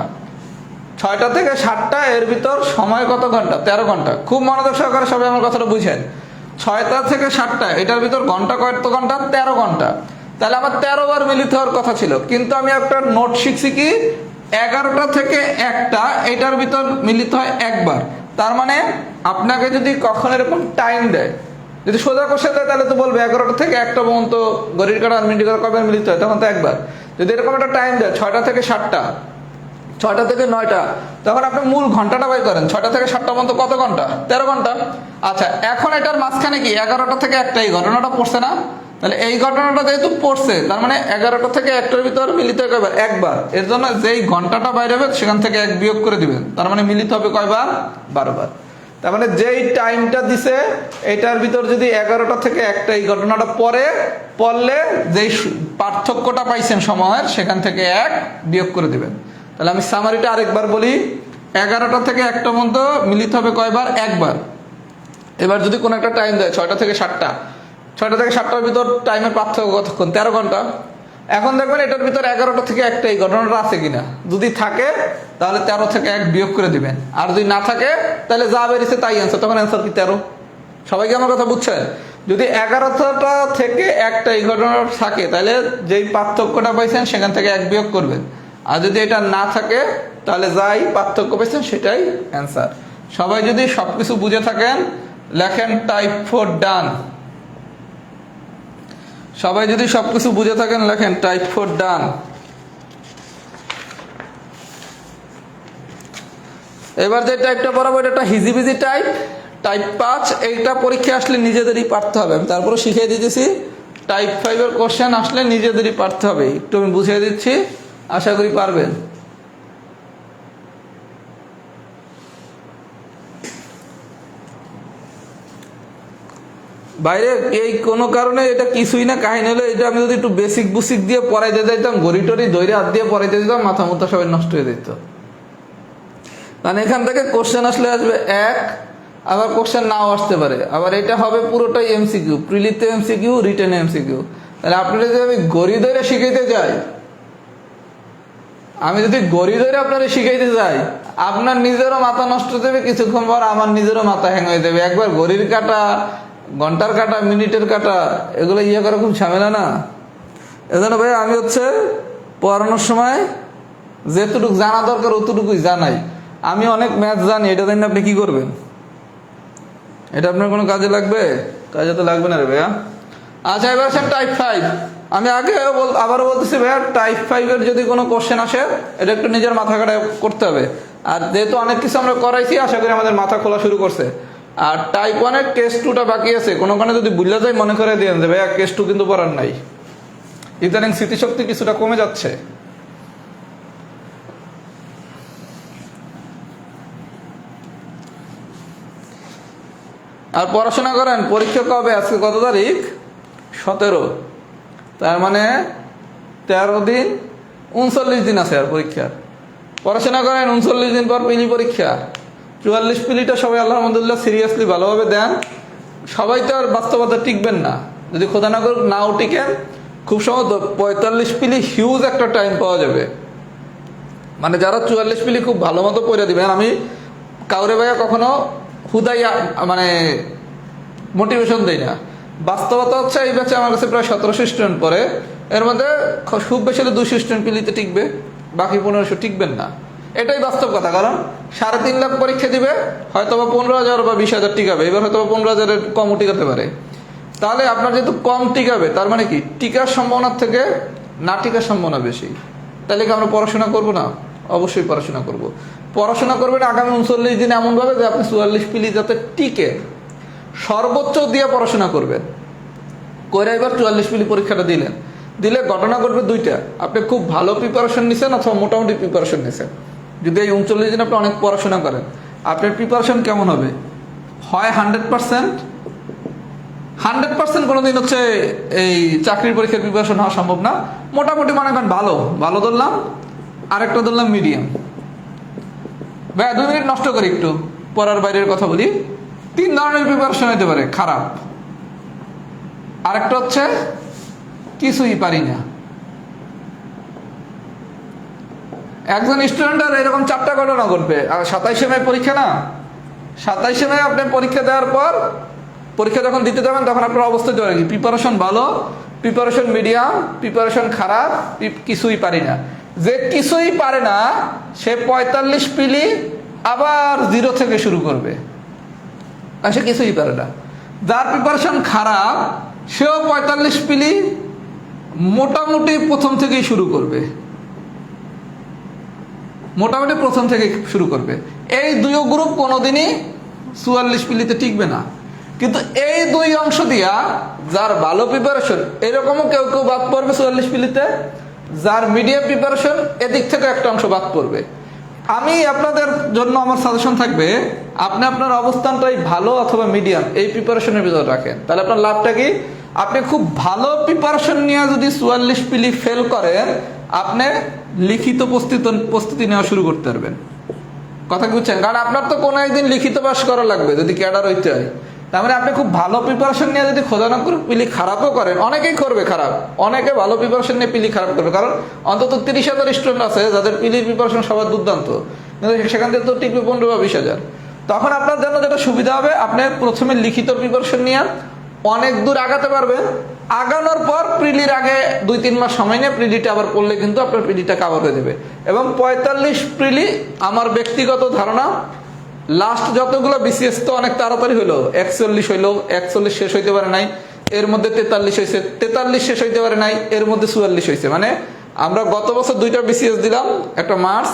6টা থেকে 7টা এর ভিতর সময় কত ঘন্টা? 13 ঘন্টা। খুব মনোযোগ সহকারে সবাই আমার কথাটা বুঝেন। 6টা থেকে 7টা এটার ভিতর ঘন্টা কত ঘন্টা? 13 ঘন্টা। তাহলে আমার 13 বার মিলিত হওয়ার কথা ছিল, কিন্তু আমি একটা নোট শিখছি কি 11টা থেকে 1টা এটার ভিতর মিলিত হয় একবার। তার মানে আপনাকে যদি কখনো এরকম টাইম দেয়, যদি সোজা কষে দেয় তাহলে তো বলবে 11টা থেকে 1টা পর্যন্ত ঘড়ির কাঁটা আর মিনিটের কাঁটা কবে মিলিত হয়, তখন তো একবার। যদি এরকম একটা টাইম দেয় 6টা থেকে 7টা, 6টা থেকে 9টা, তখন আপনি মূল ঘন্টাটা বাই করেন। 6টা থেকে 7টা পর্যন্ত কত ঘন্টা? 13 ঘন্টা। আচ্ছা, এখন এটার মাঝখানে কি 11টা থেকে 1টা এই ঘটনাটা পড়ছে না? তাহলে এই ঘটনাটা যেহেতু পড়ছে, তার মানে 11টা থেকে 1টার ভিতর মিলিত হবে কয়বার? একবার। এর জন্য যেই ঘন্টাটা বাইরে হবে সেখান থেকে 1 বিয়োগ করে দিবেন, তার মানে মিলিত হবে কয়বার? 12 বার। তার মানে যেই টাইমটা দিছে এটার ভিতর যদি 11টা থেকে 1টা এই ঘটনাটা পড়লে যেই পার্থক্যটা পাইছেন সময়ের, সেখান থেকে 1 বিয়োগ করে দিবেন। তাহলে আমি সামারিটা আরেকবার বলি। 11টা থেকে 1টা পর্যন্ত মিলিত হবে কয়বার? একবার। এবার যদি কোনো একটা টাইম দেয় 6টা থেকে 7টা, 6টা থেকে 7টার ভিতর টাইমের পার্থক্য কতক্ষণ? 13 ঘন্টা। এখন দেখবেন এটার ভিতর 11টা থেকে 1টা এই ঘটনাটা আছে কিনা। যদি থাকে তাহলে 13 থেকে 1 বিয়োগ করে দিবেন, আর যদি না থাকে তাহলে যা বেরিয়েছে তাই অ্যান্সার। তখন অ্যান্সার কি 13? সবাই কি আমার কথা বুঝছেন? যদি 11টা থেকে 1টা এই ঘটনাটা থাকে তাহলে যেই পার্থক্যটা পাইছেন সেখান থেকে 1 বিয়োগ করবেন, আর যদি এটা না থাকে তাহলে যাই পার্থক্য পাইছেন সেটাই অ্যান্সার। সবাই যদি সবকিছু বুঝে থাকেন লেখেন টাইপ 4 ডান। সবাই যদি সবকিছু বুঝে থাকেন লেখেন টাইপ 4 ডান। এবার যে টাইপটা পড়াবো এটা একটা হিজিবিজি টাইপ, টাইপ 5। এইটা পরীক্ষা আসলে নিজেদেরই পারতে হবে। আমি তারপরে শিখিয়ে দিতেছি। টাইপ 5-এর কোশ্চেন আসলে নিজেদেরই পারতে হবে। একটু আমি বুঝিয়ে দিচ্ছি, আশা করি পারবেন। বাইরে এই কোনো কারণে এটা কিছুই না, কাহিনী হলো এটা আমি যদি একটু বেসিক বুসিক দিয়ে পড়াইতে যাইতাম, ঘড়ি টড়ি ধরে হাত দিয়ে পড়াইতে দিতাম, মাথা মুথা সবাই নষ্ট হয়ে যেত। কারণ এখান থেকে কোশ্চেন আসলে আসবে 1, আবার কোশ্চেন নাও আসতে পারে। আবার এটা হবে পুরোটাই এমসিকিউ, প্রিলিতে এমসিকিউ, রিটেনে এমসিকিউ। তাহলে আপনারা যদি আমি ঘড়ি ধরে শিখাইতে যাই, আমি যদি ঘড়ি ধরে আপনারা শিখাইতে যাই, আপনার নিজেরও মাথা নষ্ট হয়ে যাবে, কিছুক্ষণ পর আমার নিজেরও মাথা হ্যাং হয়ে যাবে। একবার ঘড়ির কাঁটা, ঘন্টার কাঁটা, মিনিটের কাঁটা এগুলো করা খুব ঝামেলা না? এজন্য ভাই আমি পড়ানোর সময় যেতটুকু জানা দরকার অতটুকুই জানাই। আমি অনেক ম্যাথ জানি, এটা জানি আপনি কি করবেন? এটা আপনার কোনো কাজে লাগবে? কাজে তো লাগবে না রে ভাইয়া। আচ্ছা, এবার আসেন টাইপ 5। আমি আবারও বলতেছি ভাইয়া, টাইপ 5-এর যদি কোনো কোশ্চেন আসে এটা একটু নিজের মাথা কাটা করতে হবে। আর যেহেতু অনেক কিছু আমরা করাইছি, আশা করি আমাদের মাথা খোলা শুরু করছে। আর টাইপ 1-এর কেস 2টা বাকি আছে। কোনোখানে যদি ভুলে যায় মনে করে দিয়ে যে ভাইয়া কেস 2 কিন্তু পড়ার নাই। ইদানিং স্মৃতিশক্তি কিছুটা কমে যাচ্ছে। আর পড়াশোনা করেন। পরীক্ষা কবে? আজকে কত তারিখ? 17। তার মানে 13 দিন, 39 দিন আছে আর পরীক্ষার। পড়াশোনা করেন। 39 দিন পর পিলি পরীক্ষা। 44 পিলিটা সবাই আলহামদুলিল্লাহ সিরিয়াসলি ভালোভাবে দেন। সবাই তো আর বাস্তবতা টিকবেন না। যদি খোদা না করুক নাও টিকেন, খুব সম্ভবত 45 পিলি হিউজ একটা টাইম পাওয়া যাবে। মানে যারা 44 পিলি খুব ভালো মতো পড়ে দিবেন, আমি কাউরে ভাইয়া কখনো হুদাই মানে মোটিভেশন দেই না। বাস্তবতা হচ্ছে এই ব্যাচে আমার কাছে প্রায় 1700 স্টুডেন্ট পড়ে। এর মধ্যে খুব বেশি হলে 200 স্টুডেন্ট পিলিতে টিকবে, বাকি 1500 টিকবেন না। এটাই বাস্তব কথা। কারণ 3.5 লাখ পরীক্ষা দিবে, হয়তো বা 15,000 বা 20,000 টিকাবে। এবার হয়তো 15,000-এর কমও টিকাতে পারে। তাহলে আপনার যেহেতু কম টিকাবে, তার মানে কি টিকার সম্ভাবনার থেকে না টিকার সম্ভাবনা বেশি। তাহলে কি আমরা পড়াশোনা করব না? অবশ্যই পড়াশোনা করব। পড়াশোনা করবেন আগামী 39 দিন এমনভাবে যে আপনি 44 পিলি যাতে টিকে সর্বোচ্চ দিয়ে পড়াশোনা করবেন। করে এবার 44 পিলি পরীক্ষাটা দিলে ঘটনা ঘটবে দুইটা, আপনি খুব ভালো প্রিপারেশন নিছেন অথবা মোটামুটি প্রিপারেশন নিছেন। যদি এই 39 দিন আপনি অনেক পড়াশোনা করেন, আপনার প্রিপারেশন কেমন হবে? হয় 100% কোনোদিন হচ্ছে এই চাকরির পরীক্ষার প্রিপারেশন হওয়া সম্ভব না। মোটামুটি মনে করেন ভালো ধরলাম, আরেকটা ধরলাম মিডিয়াম। ভাই 2 মিনিট নষ্ট করি একটু, পড়ার বাইরের কথা বলি। 3 ধরনের প্রিপারেশন হতে পারে খারাপ, আরেকটা হচ্ছে কিছুই পারি না। একজন স্টুডেন্টের এরকম 4টা ঘটনা ঘটবে। আর 27শে মে পরীক্ষা না, 27শে মে আপনি পরীক্ষা দেওয়ার পর পরীক্ষা যখন দিতে যাবেন তখন আপনার অবস্থা চলে কি, প্রিপারেশন ভালো, প্রিপারেশন মিডিয়াম, প্রিপারেশন খারাপ, কিছুই পারি না। যে কিছুই পারে না সে 45 পিলি আবার 0 থেকে শুরু করবে, আর সে কিছুই পারে না। যার প্রিপারেশন খারাপ সেও 45 পিলি মোটামুটি প্রথম থেকেই শুরু করবে, এই দুই গ্রুপ কোনোদিনই 44 পিলিতে টিকবে না। কিন্তু এই দুই অংশ দিয়া যার ভালো প্রিপারেশন, এরকমও কেউ বাদ পড়বে 44 পিলিতে, যার মিডিয়াম প্রিপারেশন এদিক থেকে একটা অংশ বাদ পড়বে। আমি আপনাদের জন্য আমার সাজেশন থাকবে, আপনি আপনার অবস্থানটাই ভালো অথবা মিডিয়াম এই প্রিপারেশনের ভিতরে রাখেন, তাহলে আপনার লাভটা কি? আপনি খুব ভালো প্রিপারেশন নিয়ে যদি 44 পিলি ফেল করেন, আপনি লিখিত প্রস্তুতি নেওয়া শুরু করতে পারবেন। কথা কি বুঝছেন? কারণ আপনার তো কোনো একদিন লিখিত পাস করা লাগবে যদি ক্যাডার হইতে হয়। তার মানে আপনি খুব ভালো প্রিপারেশন নিয়ে যদি খোঁজানো করে পিলি খারাপও করেন, অনেকেই করবে খারাপ, অনেকে ভালো প্রিপারেশন নিয়ে পিলি খারাপ করবে, কারণ অন্তত 30,000 স্টুডেন্ট আছে যাদের পিলির প্রিপারেশন সবার দুর্দান্ত, কিন্তু সেখান থেকে তো টিকবে 15 বা 20,000। তখন আপনার জন্য যেটা সুবিধা হবে, আপনি প্রথমে লিখিত প্রিপারেশন নিয়ে অনেক দূর আগাতে পারবেন। আগানোর পর প্রিলির আগে 2-3 মাস সময় নিয়ে প্রিলিটা আবার পড়লে কিন্তু আপনার প্রিলিটা কাভার হয়ে যাবে। এবং 45 প্রিলি আমার ব্যক্তিগত ধারণা, লাস্ট যতগুলো বিসিএস তো অনেক তাড়াতাড়ি হইলো, 41 হইলো, 41 শেষ হইতে পারে নাই, এর মধ্যে 43 হয়েছে, 43 শেষ হইতে পারে নাই, এর মধ্যে 44 হয়েছে। মানে আমরা গত বছর 2টা বিসিএস দিলাম, একটা মার্চ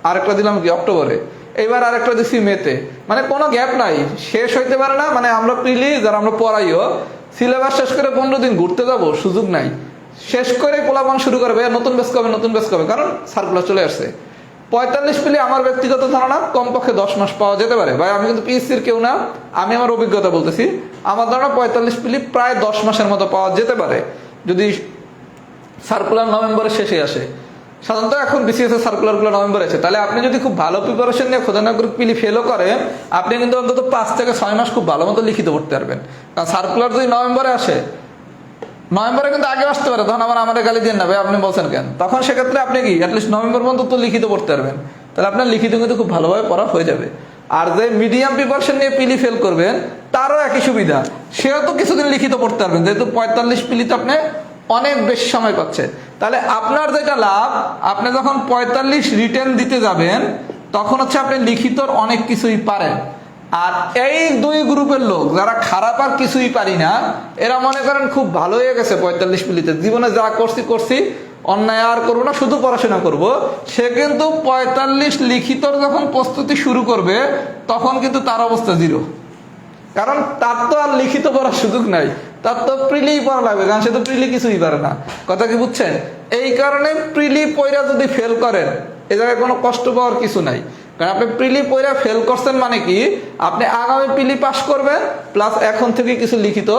আর একটা দিলাম কি অক্টোবরে, এইবার আরেকটা দিচ্ছি মেতে, মানে কোনো গ্যাপ নাই, শেষ হইতে পারে না। মানে আমরা প্রিলি যারা আমরা পড়াইও সিলেবাস শেষ করে 15 দিন ঘুরতে যাবো সুযোগ নাই, শেষ করে পোলাপান শুরু করবে নতুন ব্যাচ কবে, কারণ সার্কুলার চলে আসছে। 45 পিলি আমার ব্যক্তিগত ধারণা কমপক্ষে 10 মাস পাওয়া যেতে পারে। ভাই আমি কিন্তু পিএসসির কেউ না, আমি আমার অভিজ্ঞতা বলতেছি, আমার ধারণা 45 পিলি প্রায় 10 মাসের মতো পাওয়া যেতে পারে যদি সার্কুলার নভেম্বরের শেষে আসে। সাধারণত এখন বিসিএস এর সার্কুলারগুলো নভেম্বরে আছে, তাহলে আপনি যদি খুব ভালো প্রিপারেশন নিয়ে খোঁজানা করে পিলি ফেলও করেন, আপনি কিন্তু অন্তত 5 থেকে 6 মাস খুব ভালো মতো লিখিত পড়তে পারবেন। কারণ সার্কুলার যদি নভেম্বরে আসে, নভেম্বরে কিন্তু আগে আসতে পারে, তখন আমাদের গালি দিয়ে নেবে আপনি বলছেন কেন, তখন সেক্ষেত্রে আপনি কি অ্যাটলিস্ট নভেম্বর পর্যন্ত তো লিখিত পড়তে পারবেন, তাহলে আপনার লিখিত কিন্তু খুব ভালোভাবে পড়া হয়ে যাবে। আর যে মিডিয়াম প্রিপারেশন নিয়ে পিলি ফেল করবেন তারও একই সুবিধা, সেও তো কিছুদিন লিখিত পড়তে পারবেন, যেহেতু 45 পিলিতে আপনি অনেক বেশি সময় পাচ্ছে। তাহলে আপনার যেটা লাভ, আপনি যখন 45 রিটেন দিতে যাবেন তখন হচ্ছে আপনি লিখিতর অনেক কিছুই পারেন। আর এই দুই গ্রুপের লোক যারা খারাপ আর কিছুই পারি না, এরা মনে করেন খুব ভালো হয়ে গেছে 45 পিলিতে, জীবনে যা করছি অন্যায় আর করবো না, শুধু পড়াশোনা করব, সে কিন্তু 45 লিখিতর যখন প্রস্তুতি শুরু করবে তখন কিন্তু তার অবস্থা 0, কারণ তার তো আর লিখিত পড়ার সুযোগ নাই, তার তো প্রিলি পড়া লাগবে, কারণ সে তো প্রিলি কিছুই পারে না। কথা কি বুঝছেন? এই কারণে প্রিলি পয়রা যদি ফেল করেন এ জায়গায় কোনো কষ্ট পাওয়ার কিছু নাই, কারণ আপনি প্রিলি পয়রা ফেল করছেন মানে কি, আপনি আগামী প্রিলি পাস করবেন প্লাস এখন থেকে কিছু লিখিত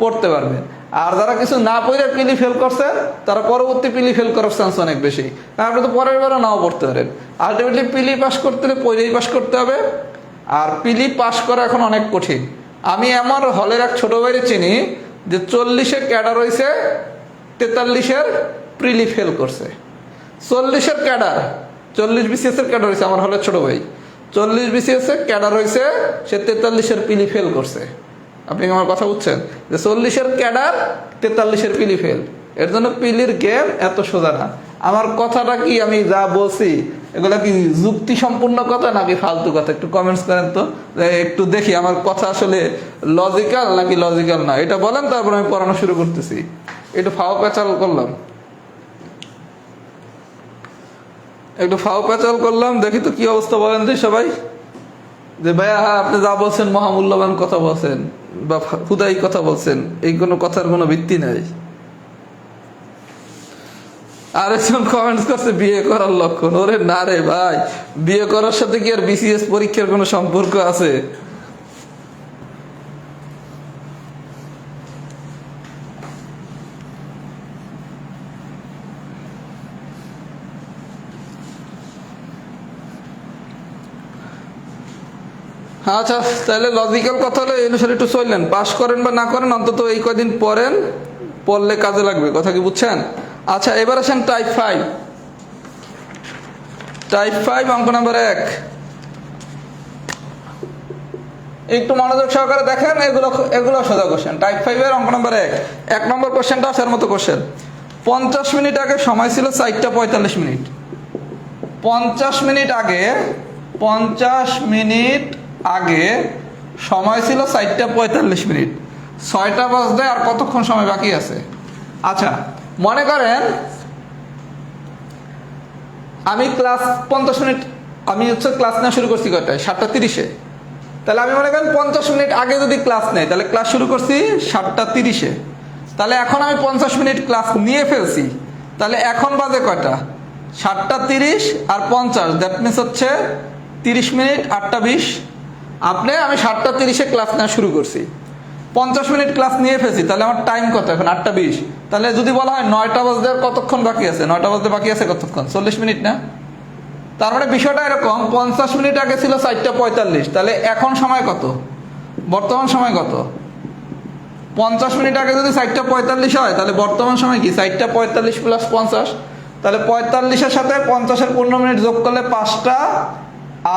পড়তে পারবেন। আর যারা কিছু না পড়ে প্রিলি ফেল করছেন তারা পরবর্তী প্রিলি ফেল করার চান্স অনেক বেশি, কারণ আপনি তো পরের বারও নাও পড়তে পারেন। আলটিমেটলি প্রিলি পাস করতে হলে পয়রাই পাস করতে হবে, আর প্রিলি পাস করা এখন অনেক কঠিন। আমি আমার হলের এক ছোট ভাইরে চিনি যে 40-এ ক্যাডার হয়েছে, 43-এর প্রিলি ফেল করছে। 40-এর ক্যাডার, 40 বিসিএস এর ক্যাডার হয়েছে আমার হলের ছোট ভাই, 40 বিসিএস এর ক্যাডার হয়েছে, সে 43-এর প্রিলি ফেল করছে। আপনি আমার কথা বুঝছেন যে 40-এর ক্যাডার, 43-এর প্রিলি ফেল, এর জন্য প্রিলির গেম এত সোজা না। আমার কথাটা কি আমি যা বলছি এগুলা কি যুক্তি সম্পূর্ণ কথা নাকি ফালতু কথা? একটু কমেন্টস করেন তো, একটু দেখি আমার কথা আসলে লজিক্যাল নাকি লজিক্যাল না, এটা বলেন, তারপর আমি পড়ানো শুরু করতেছি। একটু ফাও পেঁচাল করলাম। একটু ফাও প্যাচাল করলাম, দেখি তো কি অবস্থা বলেন তো সবাই। যে ভাইয়া হ্যাঁ আপনি যা বলছেন মহামূল্যবান কথা বলছেন বা খুদাই কথা বলছেন, এই কোনো কথার কোনো ভিত্তি নাই। আরেকজন কমেন্টস করছে বিয়ে করার লক্ষণ। ওরে না রে ভাই, বিয়ে করার সাথে কি আর বিসিএস পরীক্ষার কোনো সম্পর্ক আছে? আচ্ছা তাহলে লজিক্যাল কথা হলো এই অনুসারে একটু চললেন, পাস করেন বা না করেন অন্তত এই কয়দিন পড়েন, পড়লে কাজে লাগবে, কথা কি বুঝছেন? আচ্ছা এবার আসেন টাইপ 5। টাইপ 5 অঙ্ক নাম্বার 1। একটু মনোযোগ সহকারে দেখেন, এগুলো সোজা কোশ্চেন। টাইপ 5 এর অঙ্ক নাম্বার 1, 1 নম্বর কোশ্চেনটা আসার মতো কোশ্চেন। 50 মিনিট আগে সময় ছিল 4টা 45 মিনিট। 50 মিনিট আগে, 50 মিনিট আগে সময় ছিল 4টা 45 মিনিট। 6টা বাজতে আর কতক্ষণ সময় বাকি আছে? আচ্ছা মনে করেন আমি ক্লাস 50 মিনিট, আমি হচ্ছে ক্লাস নেওয়া শুরু করছি কয়টায়? 7টা 30-এ। তাহলে আমি মনে করেন 50 মিনিট আগে যদি ক্লাস নেই, তাহলে ক্লাস শুরু করছি 7টা 30-এ। তাহলে এখন আমি 50 মিনিট ক্লাস নিয়ে ফেলছি, তাহলে এখন বাজে কয়টা? 7টা 30 আর 50, দ্যাট মিনস হচ্ছে 30 মিনিট, 8টা 20। আমি 7টা 30-এ ক্লাস নেওয়া শুরু করছি, 50 মিনিট ক্লাস নিয়ে ফেলছি, তাহলে আমার টাইম কত এখন? 8টা 20। তাহলে যদি বলা হয় 9টা বাজতে আর কতক্ষণ বাকি আছে? 9টা বাজতে বাকি আছে কতক্ষণ? 40 মিনিট না? তার মানে বিষয়টা এরকম, 50 মিনিট আগে ছিল 4টা 45, তাহলে এখন সময় কত? বর্তমান সময় কত? 50 মিনিট আগে যদি 4টা 45 হয়, তাহলে বর্তমান সময় কি? 4টা 45 প্লাস 50, তাহলে 45-এর সাথে 50-এর 15 মিনিট যোগ করলে 5টা,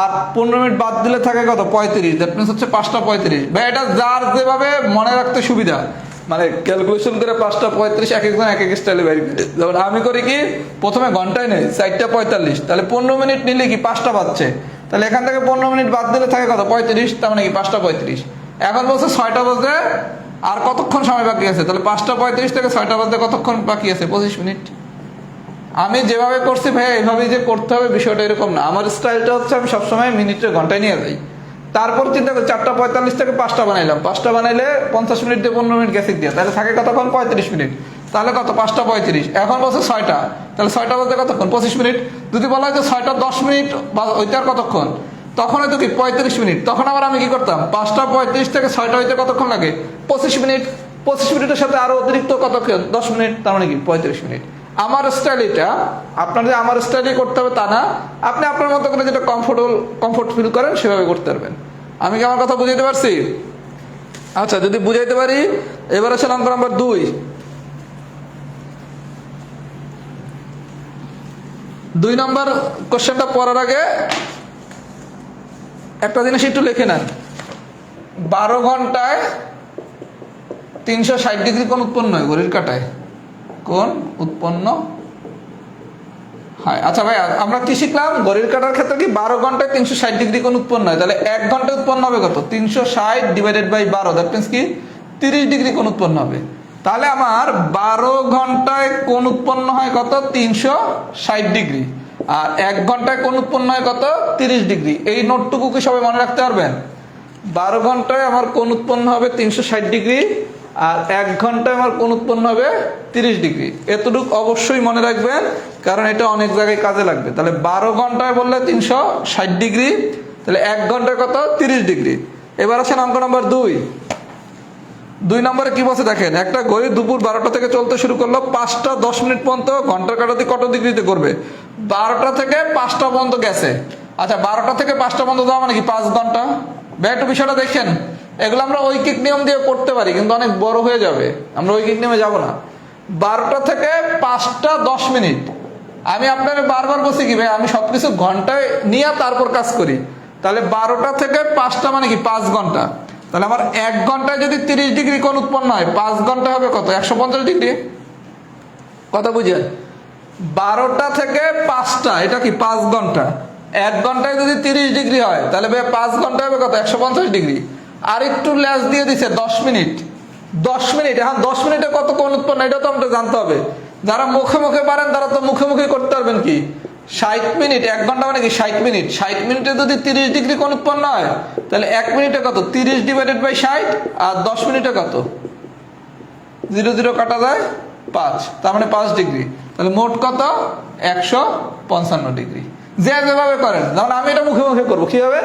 আর 15 মিনিট বাদ দিলে থাকে কত? 35। দ্যাট মিনস হচ্ছে 5টা 35। ভাই এটা যার যেভাবে মনে রাখতে সুবিধা, মানে ক্যালকুলেশন করে 5টা 35 এক একজন এক এক স্টাইলে বের করে। যেমন আমি করি কি, প্রথমে ঘন্টায় নেই 4টা 45, তাহলে 15 মিনিট নিলে কি 5টা বাজছে, তাহলে এখান থেকে 15 মিনিট বাদ দিলে থাকে কত? 35, তার মানে কি 5টা 35। এখন বলছে 6টা বাজতে আর কতক্ষণ সময় বাকি আছে, তাহলে 5টা 35 থেকে 6টা বাজতে কতক্ষণ বাকি আছে? 25 মিনিট। আমি যেভাবে করছি ভাই এইভাবেই যে করতে হবে বিষয়টা এরকম না। আমার স্টাইলটা হচ্ছে আমি সবসময় মিনিটে ঘন্টায় নিয়ে যাই। তারপর চিন্তা করি 4টা 45 থেকে 5টা বানাইলাম, 5টা বানাইলে 50 মিনিট দিয়ে 15 মিনিট গ্যাসিক দিয়ে, তাহলে থাকে কতক্ষণ? 35 মিনিট। তাহলে কত? 5টা 35। এখন বলছে 6টা, তাহলে 6টা বলতে কতক্ষণ? 25 মিনিট। যদি বলা হয় যে 6টা 10 মিনিট ওইটা আর কতক্ষণ, তখন হয়তো কি 35 মিনিট। তখন আবার আমি কি করতাম? 5টা 35 থেকে 6টা হইতে কতক্ষণ লাগে? 25 মিনিট। 25 মিনিটের সাথে আরো অতিরিক্ত কতক্ষণ? 10 মিনিট, তার মানে কি 35 মিনিট। আমার স্টাইল এটা, আপনাদের আমার স্টাইলই করতে হবে তা না, আপনি আপনার মতো করে যেটা কমফোর্ট ফিল করেন সেভাবে করতে পারবেন। আমি কি আমার কথা বুঝাইতে পারছি? আচ্ছা যদি বুঝাইতে পারি, এবার আসেন অঙ্ক নাম্বার 2। 2 নম্বর কোশ্চেনটা পড়ার আগে একটা জিনিস একটু লিখে নেন। 12 ঘন্টায় 360 ডিগ্রি কোণ উৎপন্ন হয় ঘড়ির কাঁটায়। কোণ উৎপন্ন হয়। আচ্ছা ভাই আমরা কি শিখলাম? ঘড়ির কাঁটার ক্ষেত্রে কি 12 ঘন্টায় 360 ডিগ্রি কোণ উৎপন্ন হয়, তাহলে 1 ঘন্টায় উৎপন্ন হবে কত? 360 ডিভাইডেড বাই 12, দ্যাট মিনস কি 30 ডিগ্রি কোণ উৎপন্ন হবে। তাহলে আমার 12 ঘন্টায় কোণ উৎপন্ন হয় কত? 360 ডিগ্রি। আর 1 ঘন্টায় কোণ উৎপন্ন হয় কত? 30 ডিগ্রি। এই নোটটুকু কি সবাই মনে রাখতে পারবেন? 12 ঘন্টায় আমার কোণ উৎপন্ন হবে 360 ডিগ্রি, আর 1 ঘন্টায় আমার কোণ উৎপন্ন হবে 30 ডিগ্রি। এতটুকু অবশ্যই মনে রাখবেন, কারণ এটা অনেক জায়গায় কাজে লাগবে। তাহলে 12 ঘন্টায় বললে 360 ডিগ্রি, তাহলে 1 ঘন্টায় কত? 30 ডিগ্রি। এবার আসেন অঙ্ক নম্বর 2। 2 নম্বরে কি বলছে দেখেন, একটা ঘড়ি দুপুর 12টা থেকে চলতে শুরু করলো, 5টা 10 মিনিট পর্যন্ত ঘন্টার কাঁটাতে কত ডিগ্রিতে করবে? 12টা থেকে 5টা পর্যন্ত গেছে। আচ্ছা 12টা থেকে 5টা পর্যন্ত যাওয়া মানে কি 5 ঘন্টা। ভাই একটু বিষয়টা দেখেন, এগুলো আমরা ঐকিক নিয়ম দিয়ে করতে পারি, কিন্তু অনেক বড় হয়ে যাবে, আমরা ঐকিক নিয়মে যাব না। 12টা থেকে 5টা 10 মিনিট। আমি আপনাকে বারবার বলছি কি ভাই, আমি সবকিছু ঘন্টায় নিয়ে তারপর কাজ করি। তাহলে 12টা থেকে 5টা মানে কি 5 ঘন্টা। তাহলে আমার 1 ঘন্টায় যদি 30 ডিগ্রি কোণ উৎপন্ন হয়, 5 ঘন্টা হবে কত? 150 ডিগ্রি। কথা বুঝেন? 12টা থেকে 5টা এটা কি 5 ঘন্টা। 1 ঘন্টায় যদি 30 ডিগ্রি হয়, তাহলে ভাই 5 ঘন্টা হবে কত? 150 ডিগ্রি। আর একটু লেস দিয়ে দিছে 10 মিনিট। 10 মিনিট, এখন 10 মিনিটে কত কোণ উৎপন্ন এটা তো আমাদের জানতে হবে। যারা মুখে মুখে পারেন তারা তো মুখে মুখে করতে পারবেন কি 60 মিনিট, 1 ঘন্টা মানে কি 60 মিনিট, 60 মিনিটে যদি 30 ডিগ্রি কোণ উৎপন্ন হয় তাহলে 1 মিনিটে কত, 30 ডিভাইডেড বাই 60, আর 10 মিনিটে কত, 0 0 কাটা যায় 5, তার মানে 5 ডিগ্রি। তাহলে মোট কত, 155 ডিগ্রি। যে যেভাবে করেন, যেমন আমি এটা মুখে মুখে করবো কিভাবে,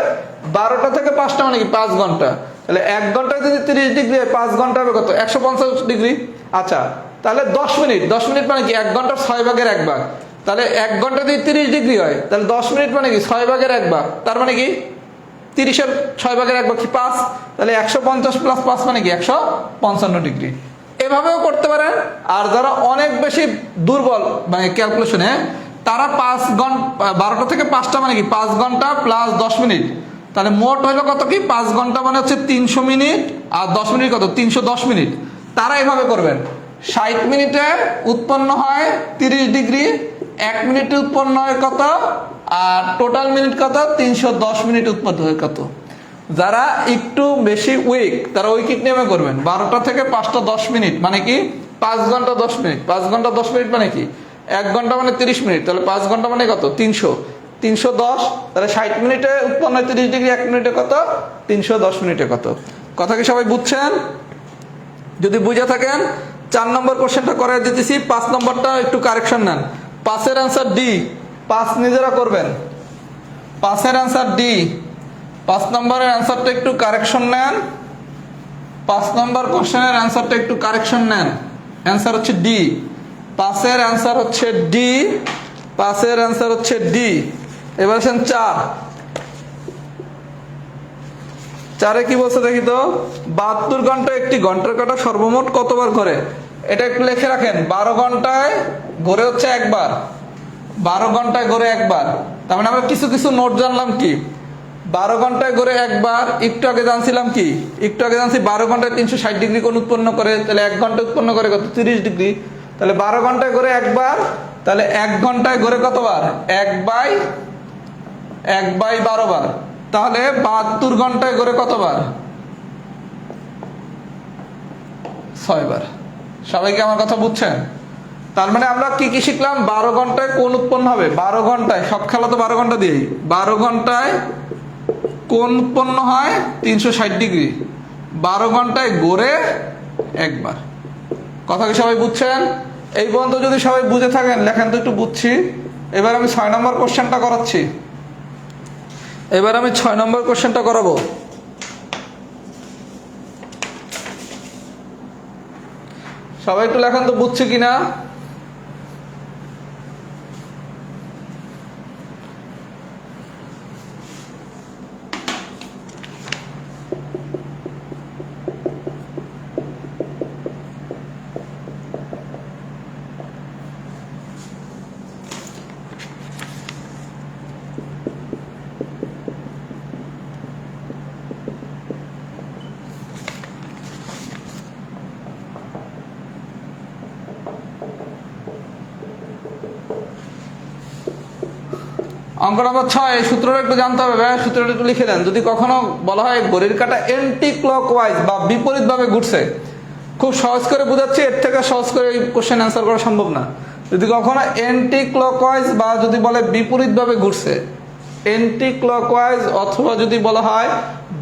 12টা থেকে 5টা মানে কি 5 ঘন্টা, তাহলে 1 ঘন্টায় যদি 30 ডিগ্রি হয় 5 ঘন্টা হবে কত, 150 ডিগ্রি। আচ্ছা তাহলে 10 মিনিট, 10 মিনিট মানে কি 1 ঘন্টার 6 ভাগের 1 ভাগ, তাহলে 1 ঘন্টা যদি 30 ডিগ্রি হয় তাহলে 10 মিনিট মানে কি 6 ভাগের 1 ভাগ, তার মানে কি 30-এর 6 ভাগের 1 ভাগ কি 5, তাহলে 150 প্লাস 5 মানে কি 155 ডিগ্রি। এভাবেও করতে পারেন। আর যারা অনেক বেশি দুর্বল মানে ক্যালকুলেশনে, তারা 5 ঘন্টা, 12টা থেকে 5টা মানে কি 5 ঘন্টা প্লাস 10 মিনিট, তাহলে মোট হলো কত কি 5 ঘন্টা মানে হচ্ছে 300 মিনিট, আর 10 মিনিট কত 310 মিনিট। তারা এভাবে করবেন, 60 মিনিটে উৎপন্ন হয় 30 ডিগ্রি, 1 মিনিটে উৎপন্ন হয় কত, আর টোটাল মিনিট কত, 310 মিনিট উৎপন্ন হয় কত। যারা একটু বেশি উইক তারা উইকিট নেমে করবেন, 12টা থেকে 5টা 10 মিনিট মানে কি 5 ঘন্টা 10 মিনিট, 5 ঘন্টা 10 মিনিট মানে কি 1 ঘন্টা মানে 30 মিনিট, তাহলে 5 ঘন্টা মানে কত 300, 310, তাহলে 60 মিনিটে উৎপন্ন হয় 30 ডিগ্রি, 1 মিনিটে কত, 310 মিনিটে কত। কথা কি সবাই বুঝছেন? যদি বুঝে থাকেন 4 নম্বর কোশ্চেনটা করে দিতেছি, 5 নম্বরটা একটু কারেকশন নেন। 5-এর অ্যান্সার ডি, 5 নিজেরা করবেন। 5-এর অ্যান্সার ডি, 5 নম্বরের অ্যান্সারটা একটু কারেকশন নেন। 5 নম্বর কোশ্চেনের অ্যান্সারটা একটু কারেকশন নেন। অ্যান্সার হচ্ছে ডি, 5-এর অ্যান্সার হচ্ছে ডি, 5-এর অ্যান্সার হচ্ছে ডি। এবার আসেন 4-এ কি বলছে দেখি তো, 72 ঘন্টা একটি ঘন্টার কাঁটা সর্বমোট কতবার ঘোরে, এটা একটু লিখে রাখেন। 12 ঘন্টায় ঘোরে হচ্ছে একবার, 12 ঘন্টায় ঘোরে একবার। তার মানে আমরা কিছু কিছু নোট জানলাম কি, 12 ঘন্টায় ঘোরে একবার, একটু আগে জানছিলাম কি, একটু আগে জানছি 12 ঘন্টায় 360 ডিগ্রি কোণ উৎপন্ন করে, তাহলে 1 ঘন্টা উৎপন্ন করে কত 30 ডিগ্রি, তাহলে 12 ঘন্টায় ঘোরে একবার, তাহলে 1 ঘন্টায় ঘোরে কতবার, 1/12 বার, তাহলে 72 ঘন্টায় ঘোরে কতবার, 6 বার। সবাইকে আমার কথা বুঝছেন? তার মানে আমরা কি কি শিখলাম, 12 ঘন্টায় কোণ উৎপন্ন হবে, 12 ঘন্টায়, সব খেলা তো 12 ঘন্টা দিয়েই, 12 ঘন্টায় কোণ উৎপন্ন হয় 360 ডিগ্রি, 12 ঘন্টায় ঘোরে একবার। কথা কি সবাই বুঝছেন? এই পর্যন্ত যদি সবাই বুঝে থাকেন লেখেন তো একটু বুঝছি। এবার আমি 6 নম্বর কোশ্চেনটা করাচ্ছি, এবার আমি 6 নম্বর কোশ্চেনটা করাবো। সবাই একটু লেখেন তো বুঝছি কিনা। অঙ্ক নম্বর 6, সূত্রটা একটু জানতে হবে ভাই, সূত্রটা একটু লিখে দেন। যদি কখনো বলা হয় ঘড়ির কাঁটা এন্টি ক্লকওয়াইজ বা বিপরীত ভাবে ঘুরছে, খুব সহজ করে বোঝাচ্ছি, এর থেকে সহজ করে এই কোশ্চেন অ্যান্সার করা সম্ভব না। যদি কখনো এন্টি ক্লকওয়াইজ বা যদি বলে বিপরীত ভাবে ঘুরছে, এন্টি ক্লকওয়াইজ অথবা যদি বলা হয়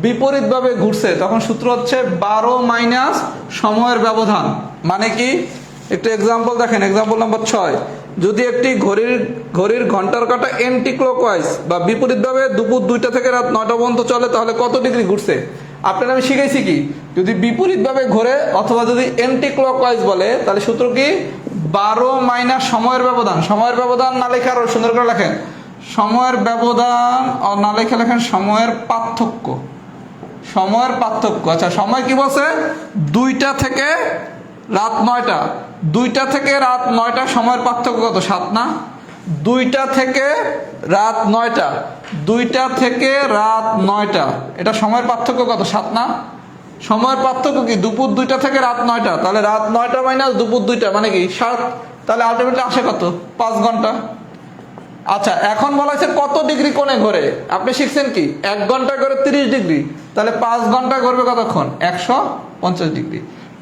বিপরীত ভাবে ঘুরছে, তখন সূত্র হচ্ছে 12 মাইনাস সময়ের ব্যবধান। মানে কি, একটু এক্সাম্পল দেখেন, এক্সাম্পল নম্বর 6, যদি একটি ঘড়ির ঘন্টার কাঁটা এন্টি ক্লকওয়াইজ বা বিপরীতভাবে দুপুর 2টা থেকে রাত 9টা পর্যন্ত চলে, তাহলে কত ডিগ্রি ঘুরছে। আপনারা আমি শিখাইছি কি, যদি বিপরীতভাবে ঘোরে অথবা যদি এন্টি ক্লকওয়াইজ বলে, তাহলে সূত্র কি 12 মাইনাস সময়ের ব্যবধান। সময়ের ব্যবধান না লেখা আরো সুন্দর করে লেখেন, সময়ের ব্যবধান না লেখা লেখেন সময়ের পার্থক্য, সময়ের পার্থক্য। আচ্ছা সময় কি বলছে, 2টা থেকে রাত 9টা, 2টা থেকে রাত 9টা সময়ের পার্থক্য কত, 7 না? 2টা থেকে রাত 9টা, 2টা থেকে রাত 9টা, এটা সময়ের পার্থক্য কত, 7 না? সময়ের পার্থক্য কি, দুপুর 2টা থেকে রাত 9টা, তাহলে রাত 9টা মাইনাস দুপুর 2টা মানে কি 7, তাহলে আলটিমেটলি আসে কত, 5 ঘন্টা। আচ্ছা এখন বলা হয়েছে কত ডিগ্রি কোণে ঘোরে, আপনি শিখছেন কি 1 ঘন্টা করে 30 ডিগ্রি, তাহলে 5 ঘন্টা ঘুরবে কতক্ষণ, 150 ডিগ্রি।